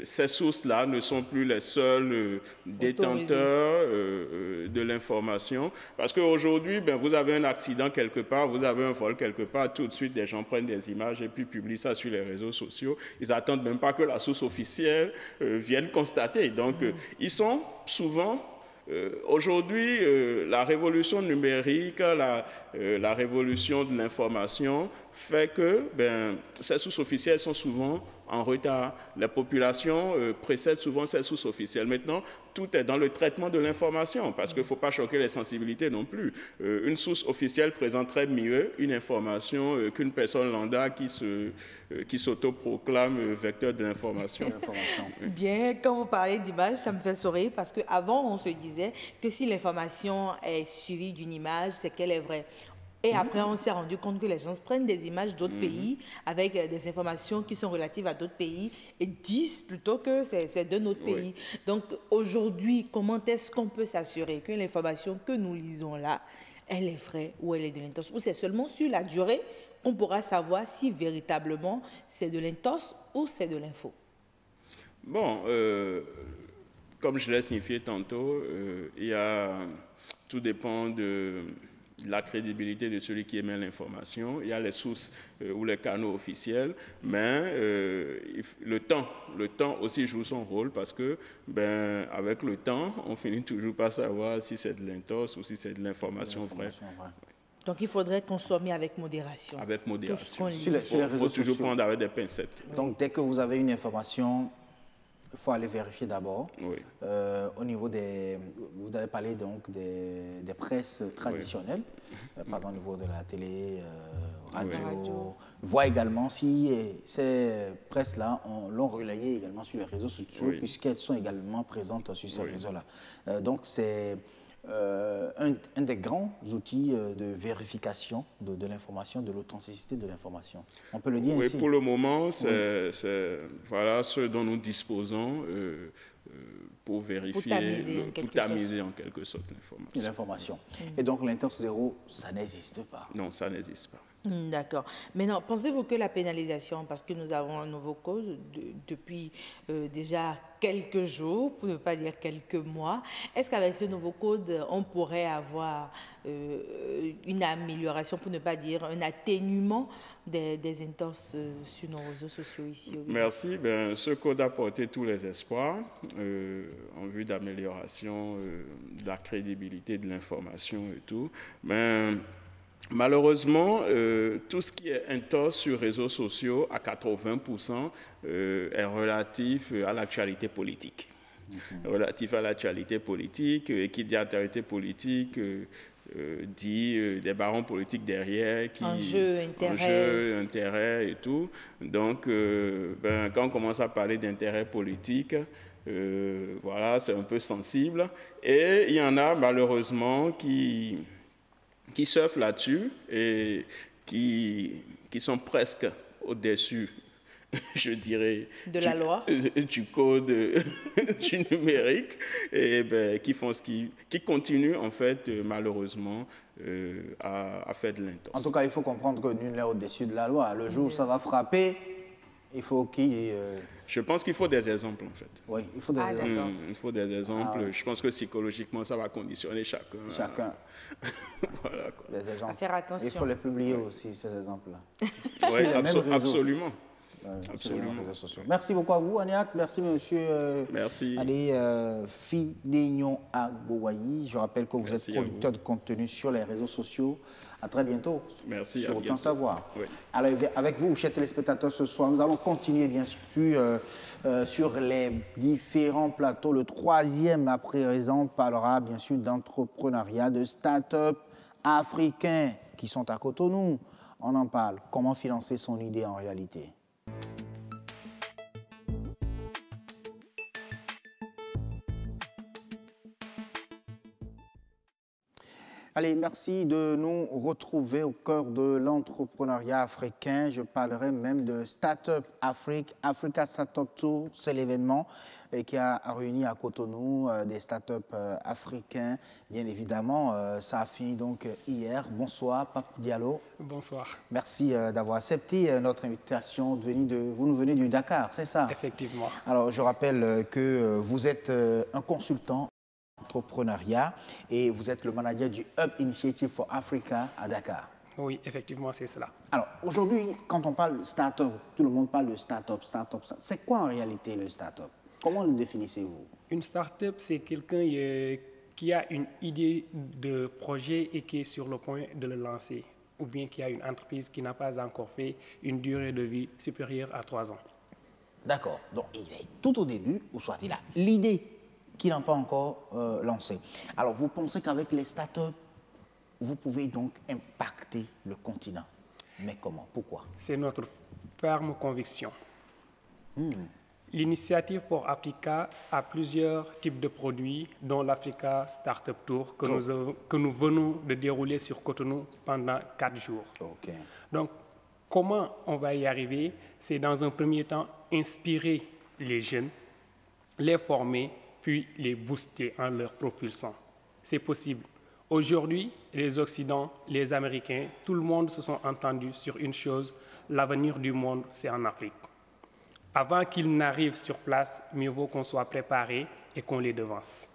ces sources-là ne sont plus les seuls détenteurs de l'information. Parce qu'aujourd'hui, vous avez un accident quelque part, vous avez un vol quelque part, tout de suite, des gens prennent des images et puis publient ça sur les réseaux sociaux. Ils n'attendent même pas que la source officielle vienne constater. Donc, ils sont souvent... Aujourd'hui, la révolution numérique, la révolution de l'information fait que ces sources officielles sont souvent en retard. La population précède souvent ces sources officielles. Maintenant, tout est dans le traitement de l'information parce qu'il ne faut pas choquer les sensibilités non plus. Une source officielle présenterait mieux une information qu'une personne lambda qui s'autoproclame vecteur de l'information. Bien, quand vous parlez d'image, ça me fait sourire parce qu'avant, on se disait que si l'information est suivie d'une image, c'est qu'elle est vraie. Et après, on s'est rendu compte que les gens prennent des images d'autres pays avec des informations qui sont relatives à d'autres pays et disent plutôt que c'est de notre pays. Donc aujourd'hui, comment est-ce qu'on peut s'assurer que l'information que nous lisons là, elle est vraie ou elle est de l'intos? Ou c'est seulement sur la durée qu'on pourra savoir si véritablement c'est de l'intos ou c'est de l'info? Bon, comme je l'ai signifié tantôt, tout dépend de la crédibilité de celui qui émet l'information. Il y a les sources ou les canaux officiels, mais le temps aussi joue son rôle parce que, avec le temps, on finit toujours par savoir si c'est de l'intos ou si c'est de l'information vraie. Donc, il faudrait consommer avec modération. Avec modération. Il faut toujours prendre avec des pincettes. Donc, dès que vous avez une information, il faut aller vérifier d'abord. Oui. Au niveau vous avez parlé donc des presses traditionnelles, au niveau de la télé, radio. Voit également si ces presses-là l'ont relayé également sur les réseaux sociaux, puisqu'elles sont également présentes sur ces réseaux-là. Donc c'est un des grands outils de vérification de l'information, de l'authenticité de l'information. On peut le dire ainsi. Oui, pour le moment, c'est voilà ce dont nous disposons pour vérifier, pour tamiser en quelque sorte l'information. Et donc l'intox zéro, ça n'existe pas? Non, ça n'existe pas. D'accord. Maintenant, pensez-vous que la pénalisation, parce que nous avons un nouveau code depuis déjà quelques jours, pour ne pas dire quelques mois, est-ce qu'avec ce nouveau code, on pourrait avoir une amélioration, pour ne pas dire un atténuement des intenses sur nos réseaux sociaux ici au Bénin? Merci. Ce code a porté tous les espoirs en vue d'amélioration de la crédibilité de l'information et tout. Mais malheureusement, tout ce qui est intense sur les réseaux sociaux, à 80%, est relatif à l'actualité politique. Relatif à l'actualité politique, et qui dit actualité politique, dit des barons politiques derrière, enjeux, intérêts et tout. Donc, quand on commence à parler d'intérêts politiques, voilà, c'est un peu sensible. Et il y en a malheureusement qui surfent là-dessus et qui sont presque au-dessus, je dirais, de la loi, du code du numérique, et qui continuent en fait malheureusement à faire de l'intense. En tout cas, il faut comprendre que nul n'est au-dessus de la loi. Le jour où ça va frapper, il faut qu'il... Je pense qu'il faut des exemples, en fait. Oui, il faut des exemples. Il faut des exemples. Ah, oui. Je pense que psychologiquement, ça va conditionner chacun. Voilà, quoi. Des exemples. À faire attention. Il faut les publier aussi, ces exemples-là. Oui, absolument. Absolument. Merci beaucoup à vous, Aniak. Merci, monsieur Filignon Agboayi. Je rappelle que vous êtes producteur de contenu sur les réseaux sociaux. À très bientôt. Merci. Sur Autant Savoir. Oui. Alors, avec vous, chers téléspectateurs, ce soir, nous allons continuer, bien sûr, sur les différents plateaux. Le troisième, à présent, parlera, bien sûr, d'entrepreneuriat, de start-up africains qui sont à Cotonou. On en parle. Comment financer son idée en réalité? Allez, merci de nous retrouver au cœur de l'entrepreneuriat africain. Je parlerai même de Startup Afrique, Africa Startup Tour. C'est l'événement qui a réuni à Cotonou des startups africains. Bien évidemment, ça a fini donc hier. Bonsoir, Pape Diallo. Bonsoir. Merci d'avoir accepté notre invitation. Vous nous venez du Dakar, c'est ça? Effectivement. Alors, je rappelle que vous êtes un consultant entrepreneuriat et vous êtes le manager du Hub Initiative for Africa à Dakar. Oui, effectivement, c'est cela. Alors, aujourd'hui, quand on parle de start-up, tout le monde parle de start-up. C'est quoi en réalité le start-up? Comment le définissez-vous? Une start-up, c'est quelqu'un qui a une idée de projet et qui est sur le point de le lancer, ou bien qui a une entreprise qui n'a pas encore fait une durée de vie supérieure à 3 ans. D'accord. Donc, il est tout au début, ou soit il a l'idée qui n'a pas encore lancé. Alors, vous pensez qu'avec les startups, vous pouvez donc impacter le continent. Mais comment? Pourquoi? C'est notre ferme conviction. L'initiative for Africa a plusieurs types de produits, dont l'Africa Startup Tour, que nous venons de dérouler sur Cotonou pendant 4 jours. Okay. Donc, comment on va y arriver? C'est dans un premier temps inspirer les jeunes, les former, puis les booster en leur propulsant. C'est possible. Aujourd'hui, les Occidentaux, les Américains, tout le monde se sont entendus sur une chose, l'avenir du monde, c'est en Afrique. Avant qu'ils n'arrivent sur place, mieux vaut qu'on soit préparé et qu'on les devance.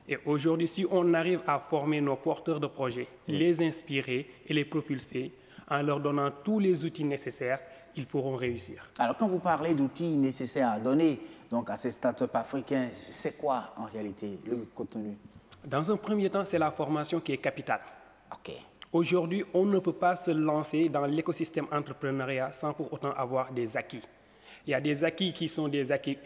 Et aujourd'hui, si on arrive à former nos porteurs de projets, les inspirer et les propulser, en leur donnant tous les outils nécessaires, ils pourront réussir. Alors, quand vous parlez d'outils nécessaires à donner donc, à ces startups africains, c'est quoi en réalité le contenu? Dans un premier temps, c'est la formation qui est capitale. Okay. Aujourd'hui, on ne peut pas se lancer dans l'écosystème entrepreneuriat sans pour autant avoir des acquis. Il y a des acquis qui sont des acquis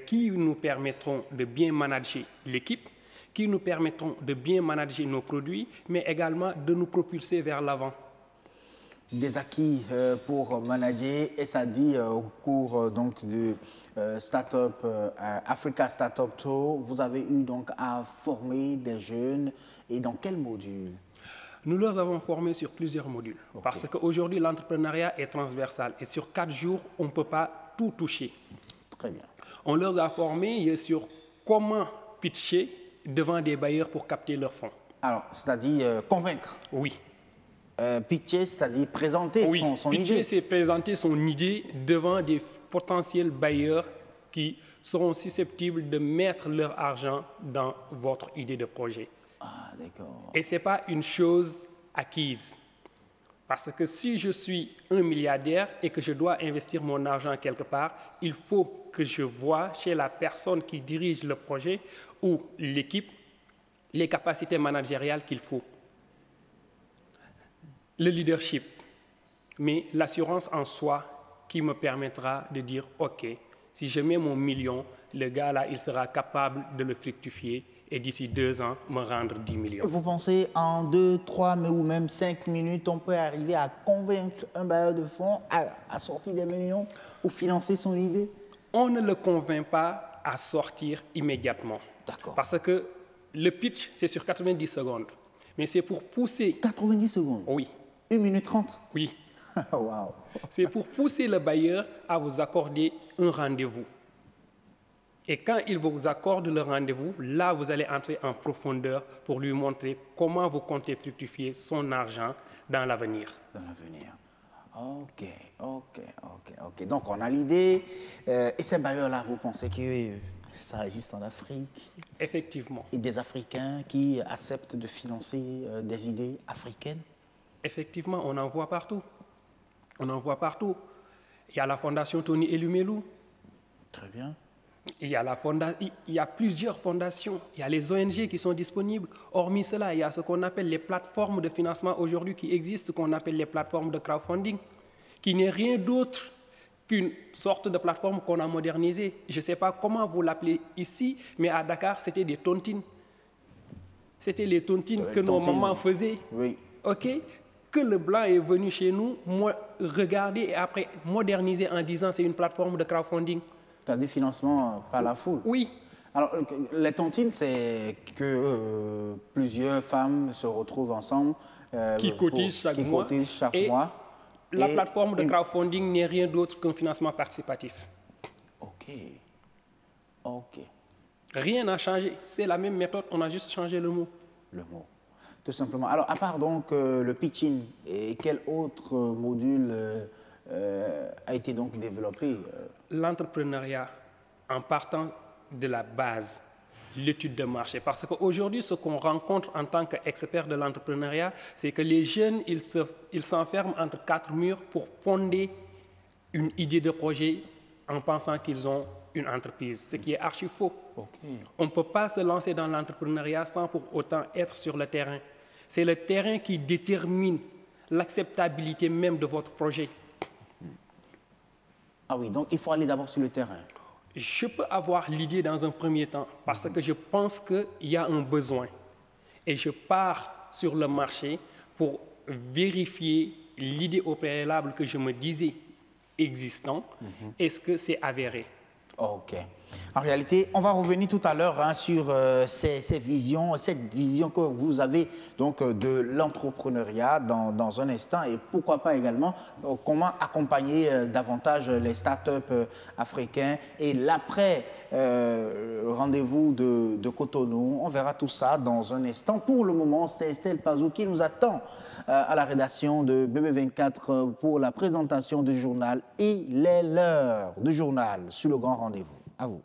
qui nous permettront de bien manager l'équipe, qui nous permettront de bien manager nos produits, mais également de nous propulser vers l'avant. Des acquis pour manager, et ça dit au cours donc du Startup Africa Startup Tour, vous avez eu donc à former des jeunes, et dans quel module? Nous les avons formés sur plusieurs modules, parce qu'aujourd'hui l'entrepreneuriat est transversal et sur 4 jours, on ne peut pas tout toucher. Très bien. On leur a formés sur comment pitcher devant des bailleurs pour capter leurs fonds. Alors, c'est-à-dire convaincre. Oui. Pitcher, c'est-à-dire présenter son idée. Pitcher, c'est présenter son idée devant des potentiels bailleurs qui seront susceptibles de mettre leur argent dans votre idée de projet. Ah, d'accord. Et ce n'est pas une chose acquise. Parce que si je suis un milliardaire et que je dois investir mon argent quelque part, il faut que je voie chez la personne qui dirige le projet ou l'équipe les capacités managériales qu'il faut. Le leadership, mais l'assurance en soi qui me permettra de dire « Ok, si je mets mon million, le gars là, il sera capable de le fructifier et d'ici 2 ans, me rendre 10 millions. » Vous pensez en 2, 3, mais ou même 5 minutes, on peut arriver à convaincre un bailleur de fonds à sortir des millions pour financer son idée? On ne le convainc pas à sortir immédiatement. D'accord. Parce que le pitch, c'est sur 90 secondes. Mais c'est pour pousser... 90 secondes? Oui. 1 minute 30? Oui. Wow. C'est pour pousser le bailleur à vous accorder un rendez-vous. Et quand il vous accorde le rendez-vous, là, vous allez entrer en profondeur pour lui montrer comment vous comptez fructifier son argent dans l'avenir. Dans l'avenir. Ok. Donc, on a l'idée. Et ces bailleurs-là, vous pensez que ça existe en Afrique? Effectivement. Et des Africains qui acceptent de financer des idées africaines? Effectivement, on en voit partout. On en voit partout. Il y a la fondation Tony Elumelu. Très bien. Il y a plusieurs fondations. Il y a les ONG qui sont disponibles. Hormis cela, il y a ce qu'on appelle les plateformes de financement aujourd'hui qui existent, qu'on appelle les plateformes de crowdfunding, qui n'est rien d'autre qu'une sorte de plateforme qu'on a modernisée. Je ne sais pas comment vous l'appelez ici, mais à Dakar, c'était des tontines. C'était les tontines que nos mamans faisaient. Oui. OK? Que le blanc est venu chez nous, regarder et après moderniser en disant c'est une plateforme de crowdfunding. Tu as des financements par la foule? Oui. Alors, les tontines, c'est que plusieurs femmes se retrouvent ensemble. Qui cotisent chaque mois. La plateforme de crowdfunding n'est rien d'autre qu'un financement participatif. Ok. Rien n'a changé. C'est la même méthode, on a juste changé le mot. Le mot. Tout simplement. Alors, à part donc le pitching, et quel autre module a été donc développé? L'entrepreneuriat, en partant de la base, l'étude de marché. Parce qu'aujourd'hui, ce qu'on rencontre en tant qu'expert de l'entrepreneuriat, c'est que les jeunes, ils s'enferment entre 4 murs pour ponder une idée de projet en pensant qu'ils ont une entreprise, ce qui est archi faux. On ne peut pas se lancer dans l'entrepreneuriat sans pour autant être sur le terrain. C'est le terrain qui détermine l'acceptabilité même de votre projet. Ah oui, donc il faut aller d'abord sur le terrain. Je peux avoir l'idée dans un premier temps parce que je pense qu'il y a un besoin. Et je pars sur le marché pour vérifier l'idée au préalable que je me disais existant. Est-ce que c'est avéré? Ok. En réalité, on va revenir tout à l'heure sur cette vision que vous avez donc de l'entrepreneuriat dans un instant et pourquoi pas également comment accompagner davantage les startups africains et l'après rendez-vous de Cotonou. On verra tout ça dans un instant. Pour le moment, c'est Estelle Pazou qui nous attend à la rédaction de BB24 pour la présentation du journal. Il est l'heure du journal sur le grand rendez-vous. À vous.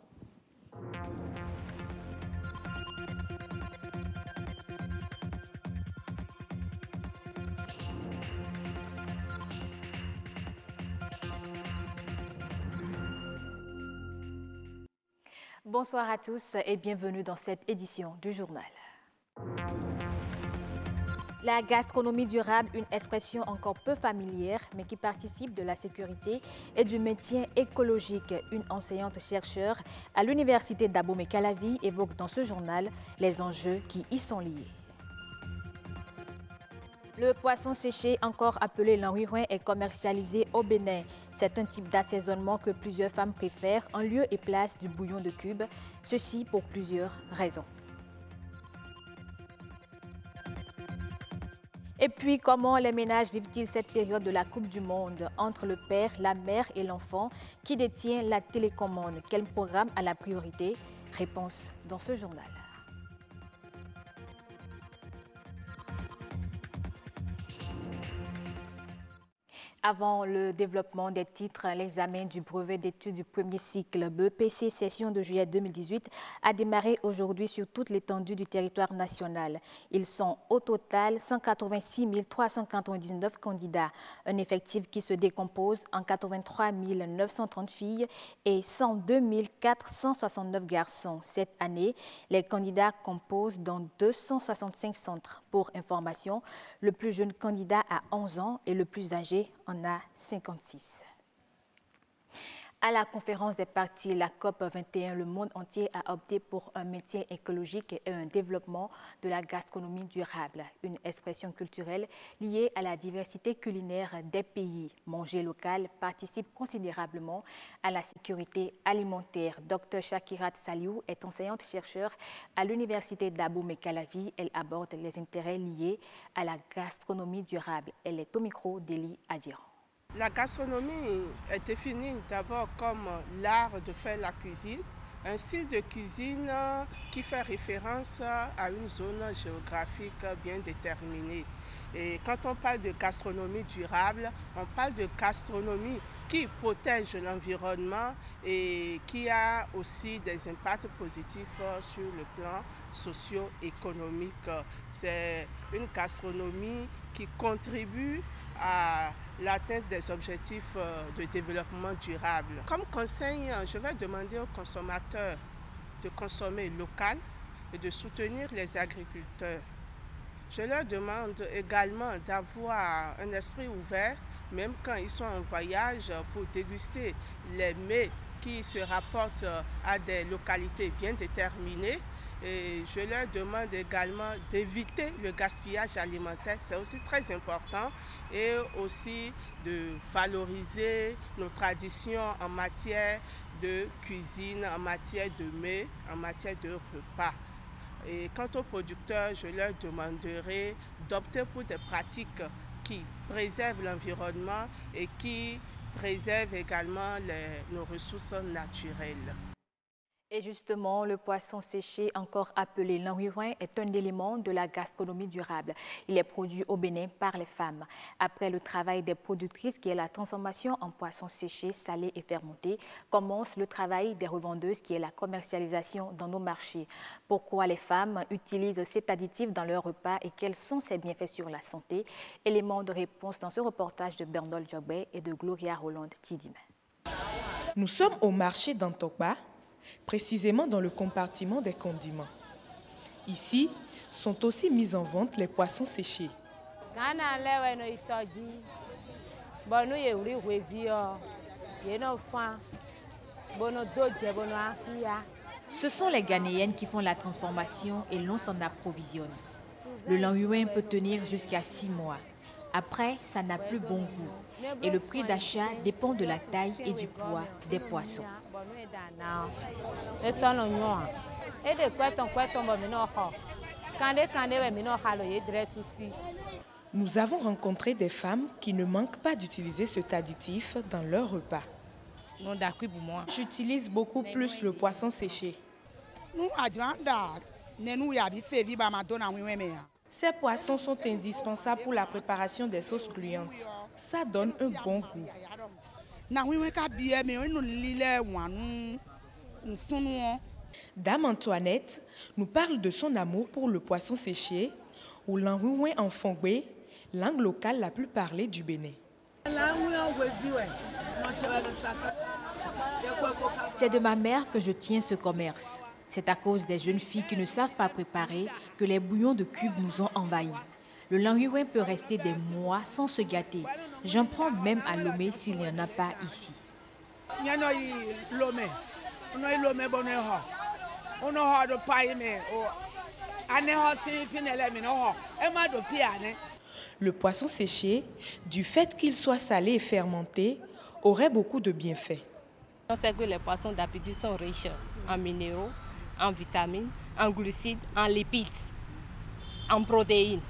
Bonsoir à tous et bienvenue dans cette édition du journal. La gastronomie durable, une expression encore peu familière, mais qui participe de la sécurité et du maintien écologique. Une enseignante-chercheur à l'université d'Abomey-Calavi évoque dans ce journal les enjeux qui y sont liés. Le poisson séché, encore appelé l'enriouin, est commercialisé au Bénin. C'est un type d'assaisonnement que plusieurs femmes préfèrent en lieu et place du bouillon de cube, ceci pour plusieurs raisons. Et puis, comment les ménages vivent-ils cette période de la Coupe du Monde entre le père, la mère et l'enfant qui détient la télécommande? Quel programme a la priorité? Réponse dans ce journal. Avant le développement des titres, l'examen du brevet d'études du premier cycle BEPC session de juillet 2018 a démarré aujourd'hui sur toute l'étendue du territoire national. Ils sont au total 186 399 candidats, un effectif qui se décompose en 83 930 filles et 102 469 garçons. Cette année, les candidats composent dans 265 centres. Pour information, le plus jeune candidat a 11 ans et le plus âgé en a 56. À la conférence des parties, la COP21, le monde entier a opté pour un maintien écologique et un développement de la gastronomie durable, une expression culturelle liée à la diversité culinaire des pays. Manger local participe considérablement à la sécurité alimentaire. Dr Shakirat Saliou est enseignante-chercheur à l'université d'Abomey-Calavi. Elle aborde les intérêts liés à la gastronomie durable. Elle est au micro d'Élie Adiran. La gastronomie est définie d'abord comme l'art de faire la cuisine, un style de cuisine qui fait référence à une zone géographique bien déterminée. Et quand on parle de gastronomie durable, on parle de gastronomie qui protège l'environnement et qui a aussi des impacts positifs sur le plan socio-économique. C'est une gastronomie qui contribue à l'atteinte des objectifs de développement durable. Comme conseil, je vais demander aux consommateurs de consommer local et de soutenir les agriculteurs. Je leur demande également d'avoir un esprit ouvert, même quand ils sont en voyage, pour déguster les mets qui se rapportent à des localités bien déterminées. Et je leur demande également d'éviter le gaspillage alimentaire, c'est aussi très important, et aussi de valoriser nos traditions en matière de cuisine, en matière de mets, en matière de repas. Et quant aux producteurs, je leur demanderai d'opter pour des pratiques qui préservent l'environnement et qui préservent également nos ressources naturelles. Et justement, le poisson séché, encore appelé l'enriouin, est un élément de la gastronomie durable. Il est produit au Bénin par les femmes. Après le travail des productrices, qui est la transformation en poisson séché, salé et fermenté, commence le travail des revendeuses, qui est la commercialisation dans nos marchés. Pourquoi les femmes utilisent cet additif dans leurs repas et quels sont ses bienfaits sur la santé? Élément de réponse dans ce reportage de Bernol Djobé et de Gloria Roland Tidime. Nous sommes au marché d'Antokba, précisément dans le compartiment des condiments. Ici, sont aussi mis en vente les poissons séchés. Ce sont les Ghanéennes qui font la transformation et l'on s'en approvisionne. Le languin peut tenir jusqu'à 6 mois. Après, ça n'a plus bon goût. Et le prix d'achat dépend de la taille et du poids des poissons. Nous avons rencontré des femmes qui ne manquent pas d'utiliser cet additif dans leur repas. J'utilise beaucoup plus le poisson séché. Ces poissons sont indispensables pour la préparation des sauces gluantes. Ça donne un bon goût. Dame Antoinette nous parle de son amour pour le poisson séché ou l'enrouin en fongoué, langue locale la plus parlée du Bénin. C'est de ma mère que je tiens ce commerce. C'est à cause des jeunes filles qui ne savent pas préparer que les bouillons de cubes nous ont envahis. Le languin peut rester des mois sans se gâter. J'en prends même à Lomé s'il n'y en a pas ici. Le poisson séché, du fait qu'il soit salé et fermenté, aurait beaucoup de bienfaits. On sait que les poissons d'habitude sont riches en minéraux, en vitamines, en glucides, en lipides, en protéines.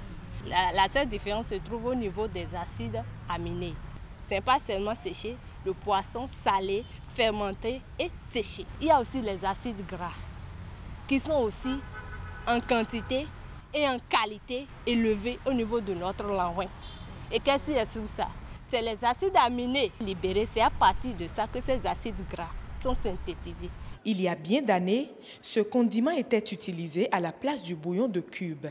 La seule différence se trouve au niveau des acides aminés. Ce n'est pas seulement séché, le poisson salé, fermenté et séché. Il y a aussi les acides gras qui sont aussi en quantité et en qualité élevée au niveau de notre langouin. Et qu'est-ce qui explique ça? C'est les acides aminés libérés, c'est à partir de ça que ces acides gras sont synthétisés. Il y a bien d'années, ce condiment était utilisé à la place du bouillon de cube.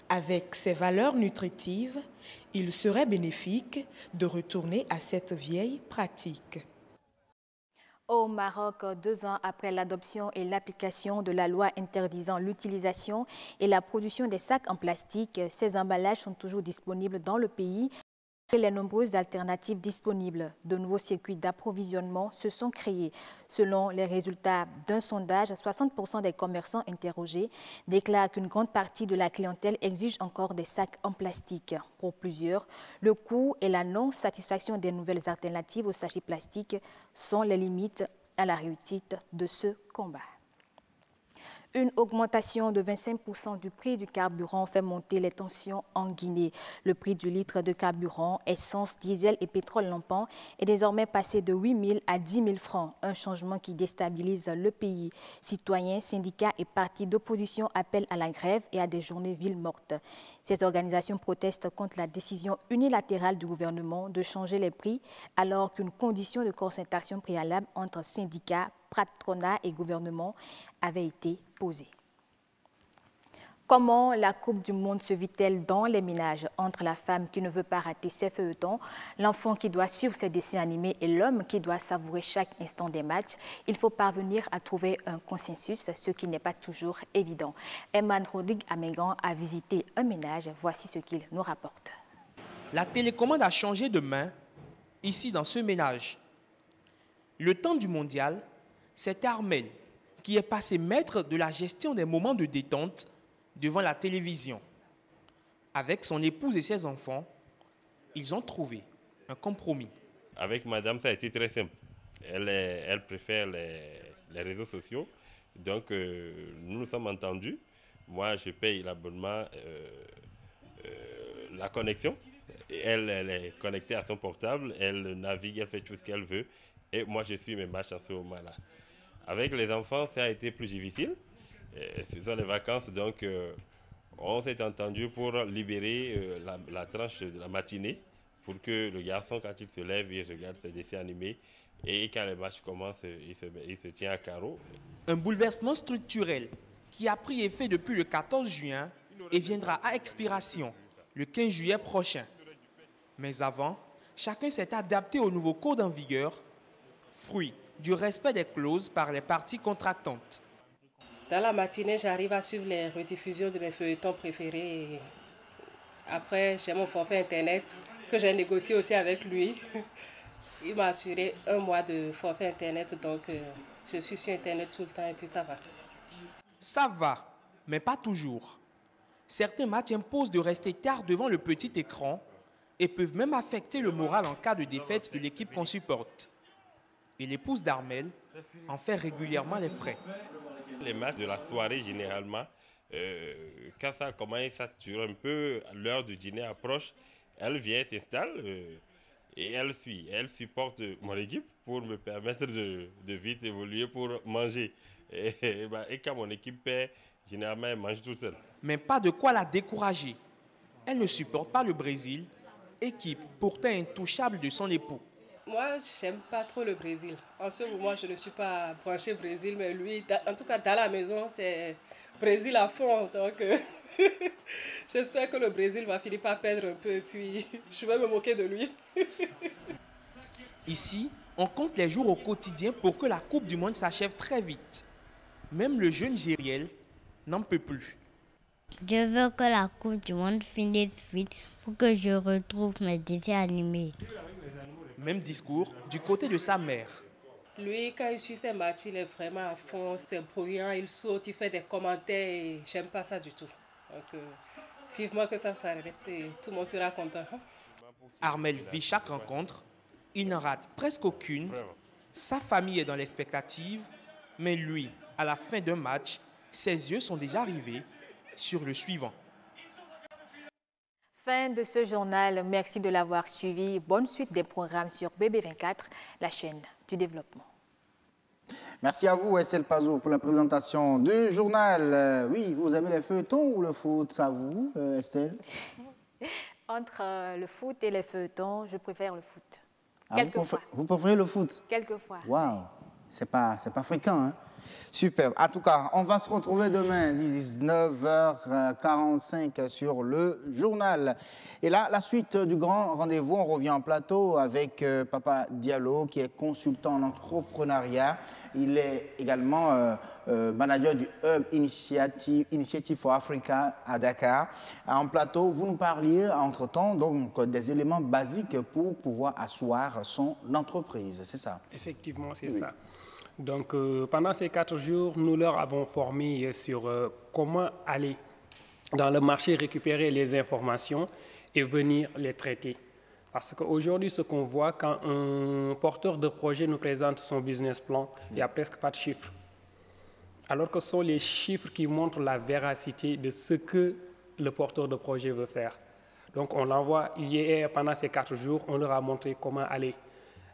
Avec ses valeurs nutritives, il serait bénéfique de retourner à cette vieille pratique. Au Maroc, 2 ans après l'adoption et l'application de la loi interdisant l'utilisation et la production des sacs en plastique, ces emballages sont toujours disponibles dans le pays. Et les nombreuses alternatives disponibles, de nouveaux circuits d'approvisionnement se sont créés. Selon les résultats d'un sondage, 60% des commerçants interrogés déclarent qu'une grande partie de la clientèle exige encore des sacs en plastique. Pour plusieurs, le coût et la non-satisfaction des nouvelles alternatives aux sachets plastiques sont les limites à la réussite de ce combat. Une augmentation de 25% du prix du carburant fait monter les tensions en Guinée. Le prix du litre de carburant, essence, diesel et pétrole lampant est désormais passé de 8 000 à 10 000 francs, un changement qui déstabilise le pays. Citoyens, syndicats et partis d'opposition appellent à la grève et à des journées villes mortes. Ces organisations protestent contre la décision unilatérale du gouvernement de changer les prix alors qu'une condition de concertation préalable entre syndicats, patronat et gouvernement avait été posée. Comment la Coupe du Monde se vit-elle dans les ménages entre la femme qui ne veut pas rater ses feuilletons, l'enfant qui doit suivre ses dessins animés et l'homme qui doit savourer chaque instant des matchs? Il faut parvenir à trouver un consensus, ce qui n'est pas toujours évident. Emman Rodrigue Amégan a visité un ménage. Voici ce qu'il nous rapporte. La télécommande a changé de main ici dans ce ménage. Le temps du mondial, c'est Armel qui est passé maître de la gestion des moments de détente devant la télévision. Avec son épouse et ses enfants, ils ont trouvé un compromis. Avec madame, ça a été très simple. Elle préfère les réseaux sociaux. Donc, nous nous sommes entendus. Moi, je paye l'abonnement, la connexion. Et elle est connectée à son portable. Elle navigue, elle fait tout ce qu'elle veut. Et moi, je suis mes matchs en ce moment-là. Avec les enfants, ça a été plus difficile. Ce sont les vacances, donc on s'est entendu pour libérer la tranche de la matinée pour que le garçon, quand il se lève, il regarde ses dessins animés et quand les matchs commencent, il se tient à carreau. Un bouleversement structurel qui a pris effet depuis le 14 juin et viendra à expiration le 15 juillet prochain. Mais avant, chacun s'est adapté au nouveau code en vigueur, fruit du respect des clauses par les parties contractantes. Dans la matinée, j'arrive à suivre les rediffusions de mes feuilletons préférés. Après, j'ai mon forfait Internet que j'ai négocié aussi avec lui. Il m'a assuré 1 mois de forfait Internet, donc je suis sur Internet tout le temps et puis ça va. Ça va, mais pas toujours. Certains matchs imposent de rester tard devant le petit écran et peuvent même affecter le moral en cas de défaite de l'équipe qu'on supporte. Et l'épouse d'Armel en fait régulièrement les frais. Les matchs de la soirée, généralement, quand ça commence, ça dure un peu, l'heure du dîner approche, elle vient, s'installe et elle suit. Elle supporte mon équipe pour me permettre de vite évoluer pour manger. Et quand mon équipe perd, généralement, elle mange toute seule. Mais pas de quoi la décourager. Elle ne supporte pas le Brésil, équipe pourtant intouchable de son époux. Moi, j'aime pas trop le Brésil. En ce moment, je ne suis pas branchée Brésil, mais lui, en tout cas, dans la maison, c'est Brésil à fond. Donc, j'espère que le Brésil va finir par perdre un peu et puis je vais me moquer de lui. Ici, on compte les jours au quotidien pour que la Coupe du Monde s'achève très vite. Même le jeune Gériel n'en peut plus. Je veux que la Coupe du Monde finisse vite pour que je retrouve mes dessins animés. Même discours du côté de sa mère. Lui, quand il suit ses matchs, il est vraiment à fond, c'est bruyant, il saute, il fait des commentaires et j'aime pas ça du tout. Donc, vivement que ça s'arrête et tout le monde sera content. Armel vit chaque rencontre, il n'en rate presque aucune. Sa famille est dans l'expectative, mais lui, à la fin d'un match, ses yeux sont déjà rivés sur le suivant. Fin de ce journal. Merci de l'avoir suivi. Bonne suite des programmes sur BB24, la chaîne du développement. Merci à vous, Estelle Pazou, pour la présentation du journal. Oui, vous aimez les feuilletons ou le foot, ça vous, Estelle? Entre le foot et les feuilletons, je préfère le foot. Quelquefois. Vous préférez le foot? Quelquefois. Waouh, c'est pas fréquent, hein? Super. En tout cas, on va se retrouver demain, 19h45 sur le journal. Et là, la suite du grand rendez-vous, on revient en plateau avec Papa Diallo, qui est consultant en entrepreneuriat. Il est également manager du Hub Initiative for Africa à Dakar. En plateau, vous nous parliez entre-temps donc des éléments basiques pour pouvoir asseoir son entreprise, c'est ça? Effectivement, c'est ça. Donc, pendant ces 4 jours, nous leur avons formé sur comment aller dans le marché récupérer les informations et venir les traiter. Parce qu'aujourd'hui, ce qu'on voit, quand un porteur de projet nous présente son business plan, il n'y a presque pas de chiffres. Alors que ce sont les chiffres qui montrent la véracité de ce que le porteur de projet veut faire. Donc, on l'envoie hier, pendant ces 4 jours, on leur a montré comment aller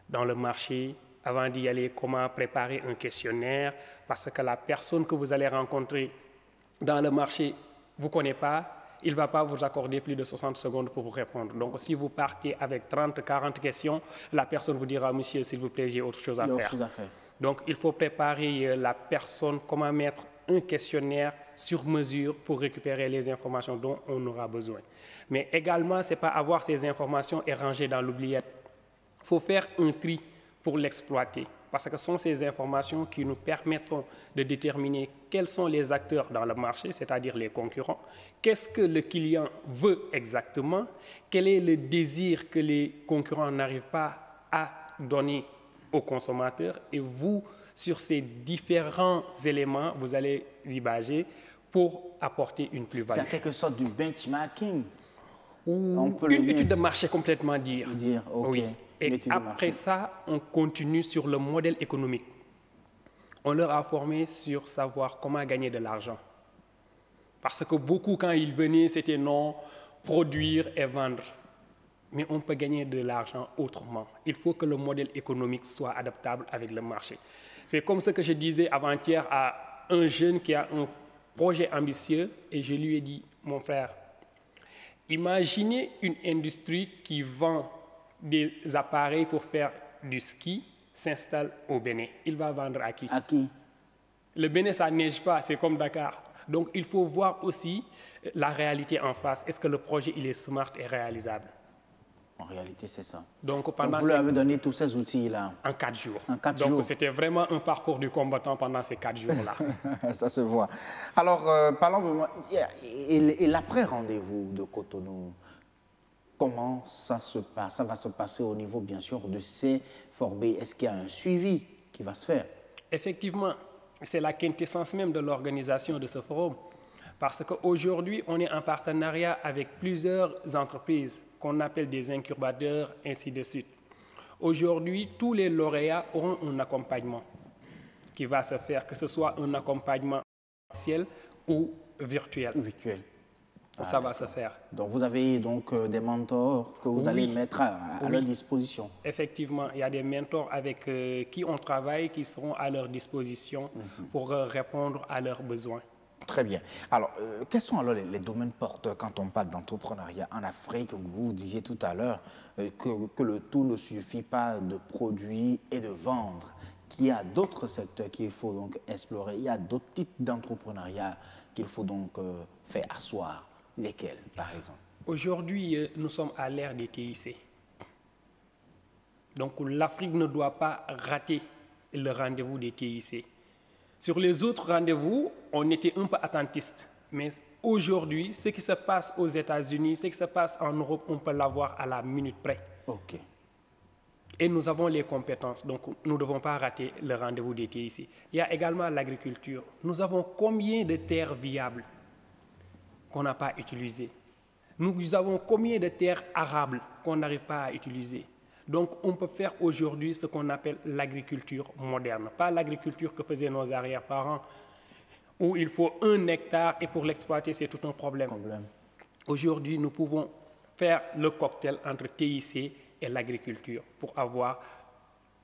dans le marché, avant d'y aller, comment préparer un questionnaire, parce que la personne que vous allez rencontrer dans le marché ne vous connaît pas, il ne va pas vous accorder plus de 60 secondes pour vous répondre. Donc, si vous partez avec 30, 40 questions, la personne vous dira, monsieur, s'il vous plaît, j'ai autre chose à faire. Donc, il faut préparer la personne, comment mettre un questionnaire sur mesure pour récupérer les informations dont on aura besoin. Mais également, ce n'est pas avoir ces informations et ranger dans l'oubliette. Il faut faire un tri pour l'exploiter, parce que ce sont ces informations qui nous permettront de déterminer quels sont les acteurs dans le marché, c'est-à-dire les concurrents, qu'est-ce que le client veut exactement, quel est le désir que les concurrents n'arrivent pas à donner aux consommateurs, et vous, sur ces différents éléments, vous allez y baser pour apporter une plus-value. C'est en quelque sorte du benchmarking. Ou une étude de marché complètement dire. Okay. Oui. Et après ça, on continue sur le modèle économique. On leur a formé sur savoir comment gagner de l'argent. Parce que beaucoup, quand ils venaient, c'était non, produire et vendre. Mais on peut gagner de l'argent autrement. Il faut que le modèle économique soit adaptable avec le marché. C'est comme ce que je disais avant-hier à un jeune qui a un projet ambitieux et je lui ai dit, mon frère, imaginez une industrie qui vend des appareils pour faire du ski, s'installe au Bénin. Il va vendre à qui? À qui? Le Bénin, ça ne neige pas, c'est comme Dakar. Donc, il faut voir aussi la réalité en face. Est-ce que le projet, il est smart et réalisable? En réalité, c'est ça. Donc vous lui avez donné tous ces outils-là? En 4 jours. En 4 jours. Donc, c'était vraiment un parcours du combattant pendant ces 4 jours-là. Ça se voit. Alors, parlons de moi. Et l'après-rendez-vous de Cotonou, comment ça se passe? Ça va se passer au niveau, bien sûr, de ces forbés. Est-ce qu'il y a un suivi qui va se faire? Effectivement, c'est la quintessence même de l'organisation de ce forum. Parce qu'aujourd'hui, on est en partenariat avec plusieurs entreprises qu'on appelle des incubateurs, ainsi de suite. Aujourd'hui, tous les lauréats auront un accompagnement qui va se faire, que ce soit un accompagnement partiel ou virtuel. Ça va se faire. Donc, vous avez donc des mentors que vous allez mettre à leur disposition. Effectivement, il y a des mentors avec qui on travaille, qui seront à leur disposition pour répondre à leurs besoins. Très bien. Alors, quels sont alors les domaines porteurs quand on parle d'entrepreneuriat en Afrique? Vous disiez tout à l'heure que le tout ne suffit pas de produire et de vendre, qu'il y a d'autres secteurs qu'il faut donc explorer, il y a d'autres types d'entrepreneuriat qu'il faut donc faire asseoir. Lesquels, par exemple? Aujourd'hui, nous sommes à l'ère des TIC. Donc, l'Afrique ne doit pas rater le rendez-vous des TIC. Sur les autres rendez-vous, on était un peu attentiste. Mais aujourd'hui, ce qui se passe aux États-Unis, ce qui se passe en Europe, on peut l'avoir à la minute près. OK. Et nous avons les compétences, donc nous ne devons pas rater le rendez-vous des TIC. Il y a également l'agriculture. Nous avons combien de terres viables qu'on n'a pas utilisées? Nous avons combien de terres arables qu'on n'arrive pas à utiliser? Donc, on peut faire aujourd'hui ce qu'on appelle l'agriculture moderne. Pas l'agriculture que faisaient nos arrière-parents, où il faut 1 hectare et pour l'exploiter, c'est tout un problème. Aujourd'hui, nous pouvons faire le cocktail entre TIC et l'agriculture pour avoir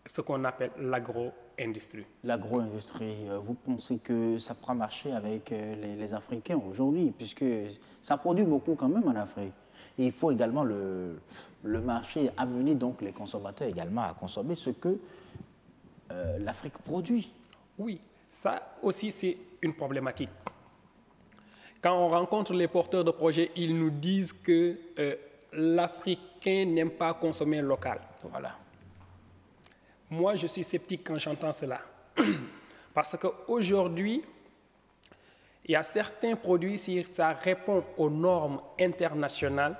ce qu'on appelle l'agro-industrie. L'agro-industrie, vous pensez que ça pourra marcher avec les Africains aujourd'hui, puisque ça produit beaucoup quand même en Afrique. Et il faut également le marché amener donc les consommateurs également à consommer ce que l'Afrique produit. Oui, ça aussi c'est une problématique. Quand on rencontre les porteurs de projets, ils nous disent que l'Africain n'aime pas consommer local. Voilà. Moi, je suis sceptique quand j'entends cela. Parce qu'aujourd'hui, il y a certains produits, si ça répond aux normes internationales,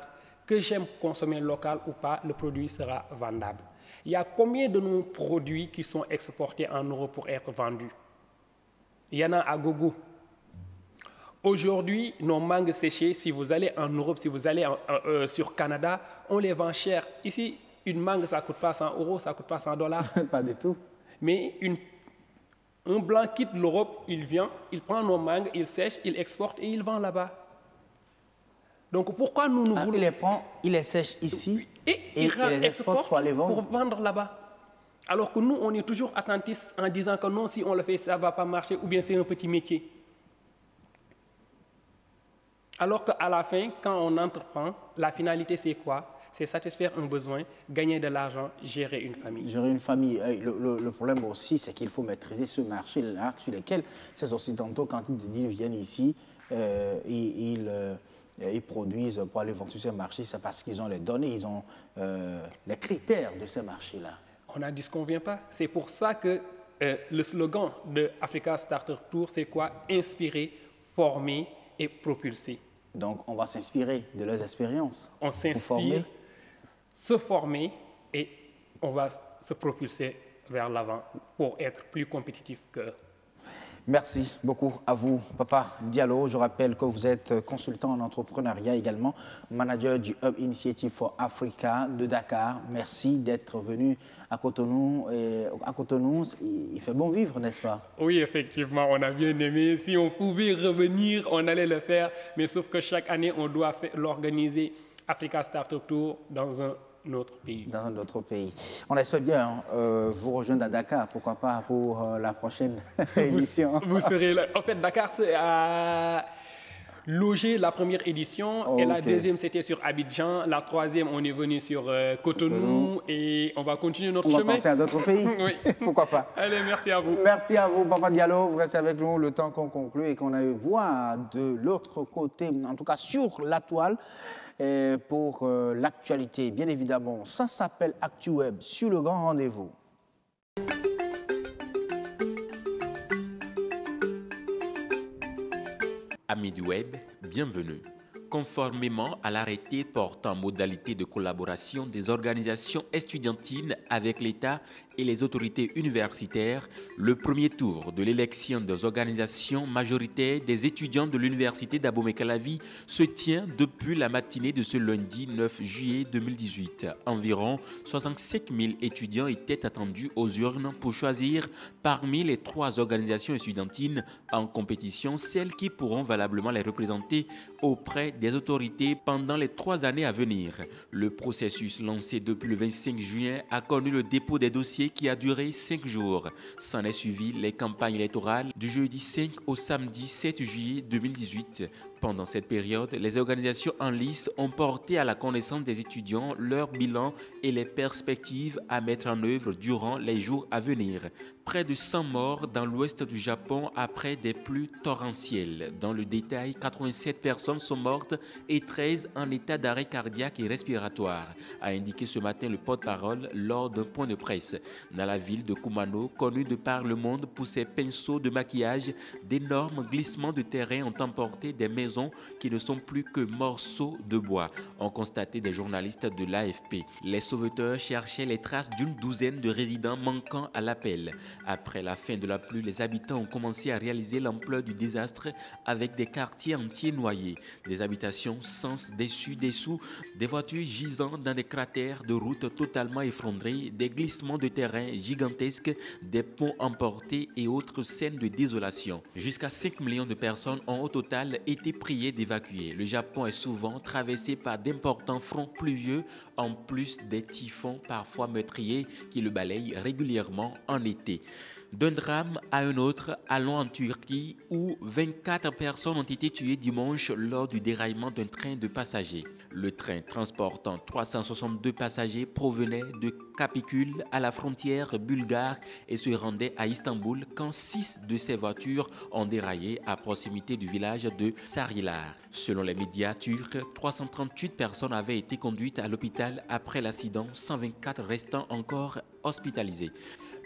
que j'aime consommer local ou pas, le produit sera vendable. Il y a combien de nos produits qui sont exportés en Europe pour être vendus? Il y en a à gogo. Aujourd'hui, nos mangues séchées, si vous allez en Europe, si vous allez sur Canada, on les vend cher. Ici, une mangue, ça ne coûte pas 100 €, ça ne coûte pas 100 $. Pas du tout. Mais un blanc quitte l'Europe, il vient, il prend nos mangues, il sèche, il exporte et il vend là-bas. Donc pourquoi nous voulons... Il les prend, il les sèche ici et il les exporte pour vendre là-bas. Alors que nous, on est toujours attentifs en disant que non, si on le fait, ça ne va pas marcher, ou bien c'est un petit métier. Alors qu'à la fin, quand on entreprend, la finalité c'est quoi? C'est satisfaire un besoin, gagner de l'argent, gérer une famille. Gérer une famille. Le problème aussi, c'est qu'il faut maîtriser ce marché-là sur lequel ces Occidentaux, quand ils viennent ici, ils produisent pour aller vendre sur ces marchés. C'est parce qu'ils ont les données, ils ont les critères de ces marchés-là. On n'a dit ce qu'on ne vient pas. C'est pour ça que le slogan de Africa Starter Tour, c'est quoi? Inspirer, former et propulser. Donc, on va s'inspirer de leurs expériences. On s'inspire, se former et on va se propulser vers l'avant pour être plus compétitif qu'eux. Merci beaucoup à vous, Papa Diallo. Je rappelle que vous êtes consultant en entrepreneuriat également, manager du Hub Initiative for Africa de Dakar. Merci d'être venu à Cotonou. Et à Cotonou, il fait bon vivre, n'est-ce pas? Oui, effectivement, on a bien aimé. Si on pouvait revenir, on allait le faire. Mais sauf que chaque année, on doit l'organiser Africa Startup Tour dans un autre pays. Dans un autre pays. On espère bien vous rejoindre à Dakar, pourquoi pas pour la prochaine édition. Vous serez là. En fait, Dakar a logé la première édition et la deuxième c'était sur Abidjan. La troisième, on est venu sur Cotonou et on va continuer notre chemin. On va penser à d'autres pays. Oui. Pourquoi pas. Allez, merci à vous. Merci à vous, Papa Diallo. Vous restez avec nous le temps qu'on conclut et qu'on aille voir de l'autre côté, en tout cas sur la toile, pour l'actualité, bien évidemment. Ça s'appelle ActuWeb sur le grand rendez-vous. Amis du web, bienvenue. Conformément à l'arrêté portant modalité de collaboration des organisations estudiantines avec l'État et les autorités universitaires, le premier tour de l'élection des organisations majoritaires des étudiants de l'université d'Abomey-Calavi se tient depuis la matinée de ce lundi 9 juillet 2018. Environ 65 000 étudiants étaient attendus aux urnes pour choisir parmi les 3 organisations estudiantines en compétition celles qui pourront valablement les représenter auprès des autorités pendant les 3 années à venir. Le processus lancé depuis le 25 juin a connu le dépôt des dossiers qui a duré 5 jours. S'en est suivi les campagnes électorales du jeudi 5 au samedi 7 juillet 2018. Pendant cette période, les organisations en lice ont porté à la connaissance des étudiants leur bilan et les perspectives à mettre en œuvre durant les jours à venir. Près de 100 morts dans l'ouest du Japon après des pluies torrentielles. Dans le détail, 87 personnes sont mortes et 13 en état d'arrêt cardiaque et respiratoire, a indiqué ce matin le porte-parole lors d'un point de presse. Dans la ville de Kumano, connue de par le monde pour ses pinceaux de maquillage, d'énormes glissements de terrain ont emporté des maisons qui ne sont plus que morceaux de bois, ont constaté des journalistes de l'AFP. Les sauveteurs cherchaient les traces d'une douzaine de résidents manquant à l'appel. Après la fin de la pluie, les habitants ont commencé à réaliser l'ampleur du désastre avec des quartiers entiers noyés, des habitations sens dessus dessous, des voitures gisant dans des cratères de routes totalement effondrés, des glissements de terrain gigantesques, des ponts emportés et autres scènes de désolation. Jusqu'à 5 millions de personnes ont au total été priées d'évacuer. Le Japon est souvent traversé par d'importants fronts pluvieux, en plus des typhons parfois meurtriers qui le balayent régulièrement en été. D'un drame à un autre, allons en Turquie où 24 personnes ont été tuées dimanche lors du déraillement d'un train de passagers. Le train transportant 362 passagers provenait de Capicule à la frontière bulgare et se rendait à Istanbul quand 6 de ces voitures ont déraillé à proximité du village de Sarılar. Selon les médias turcs, 338 personnes avaient été conduites à l'hôpital après l'accident, 124 restant encore hospitalisées.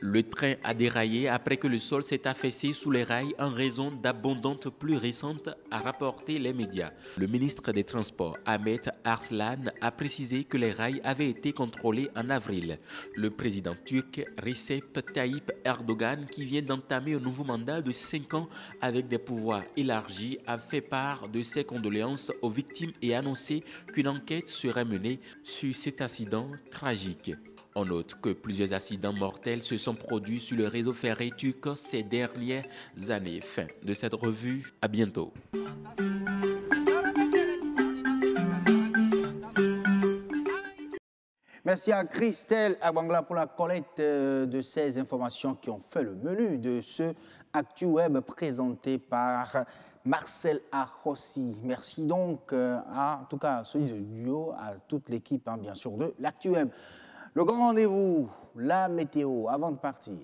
Le train a déraillé après que le sol s'est affaissé sous les rails en raison d'abondantes pluies récentes, a rapporté les médias. Le ministre des Transports, Ahmet Arslan, a précisé que les rails avaient été contrôlés en avril. Le président turc Recep Tayyip Erdogan, qui vient d'entamer un nouveau mandat de 5 ans avec des pouvoirs élargis, a fait part de ses condoléances aux victimes et annoncé qu'une enquête serait menée sur cet accident tragique. On note que plusieurs accidents mortels se sont produits sur le réseau ferré turc ces dernières années. Fin de cette revue, à bientôt. Merci à Christelle Abangla pour la collecte de ces informations qui ont fait le menu de ce ActuWeb présenté par Marcel Arrossi. Merci donc en tout cas à celui du duo, à toute l'équipe bien sûr de l'ActuWeb. Le grand rendez-vous, la météo, avant de partir.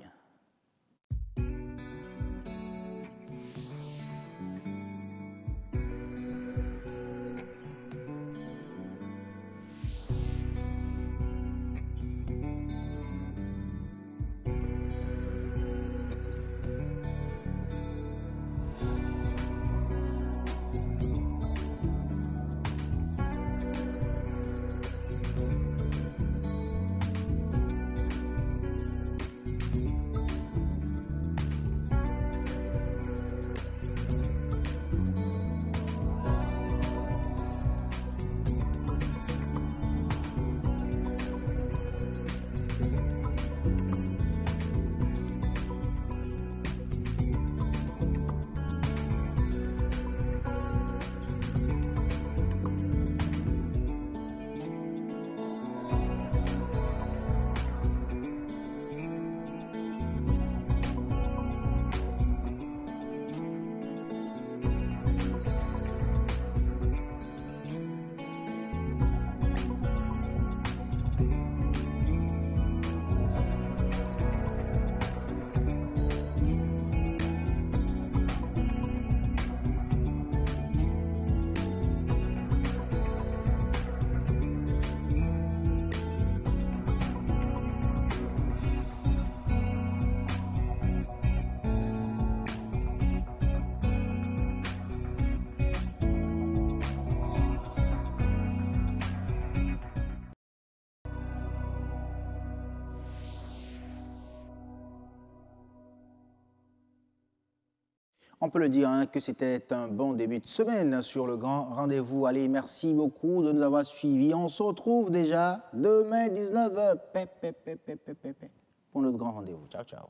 On peut le dire que c'était un bon début de semaine sur le grand rendez-vous. Allez, merci beaucoup de nous avoir suivis. On se retrouve déjà demain 19h pour notre grand rendez-vous. Ciao, ciao.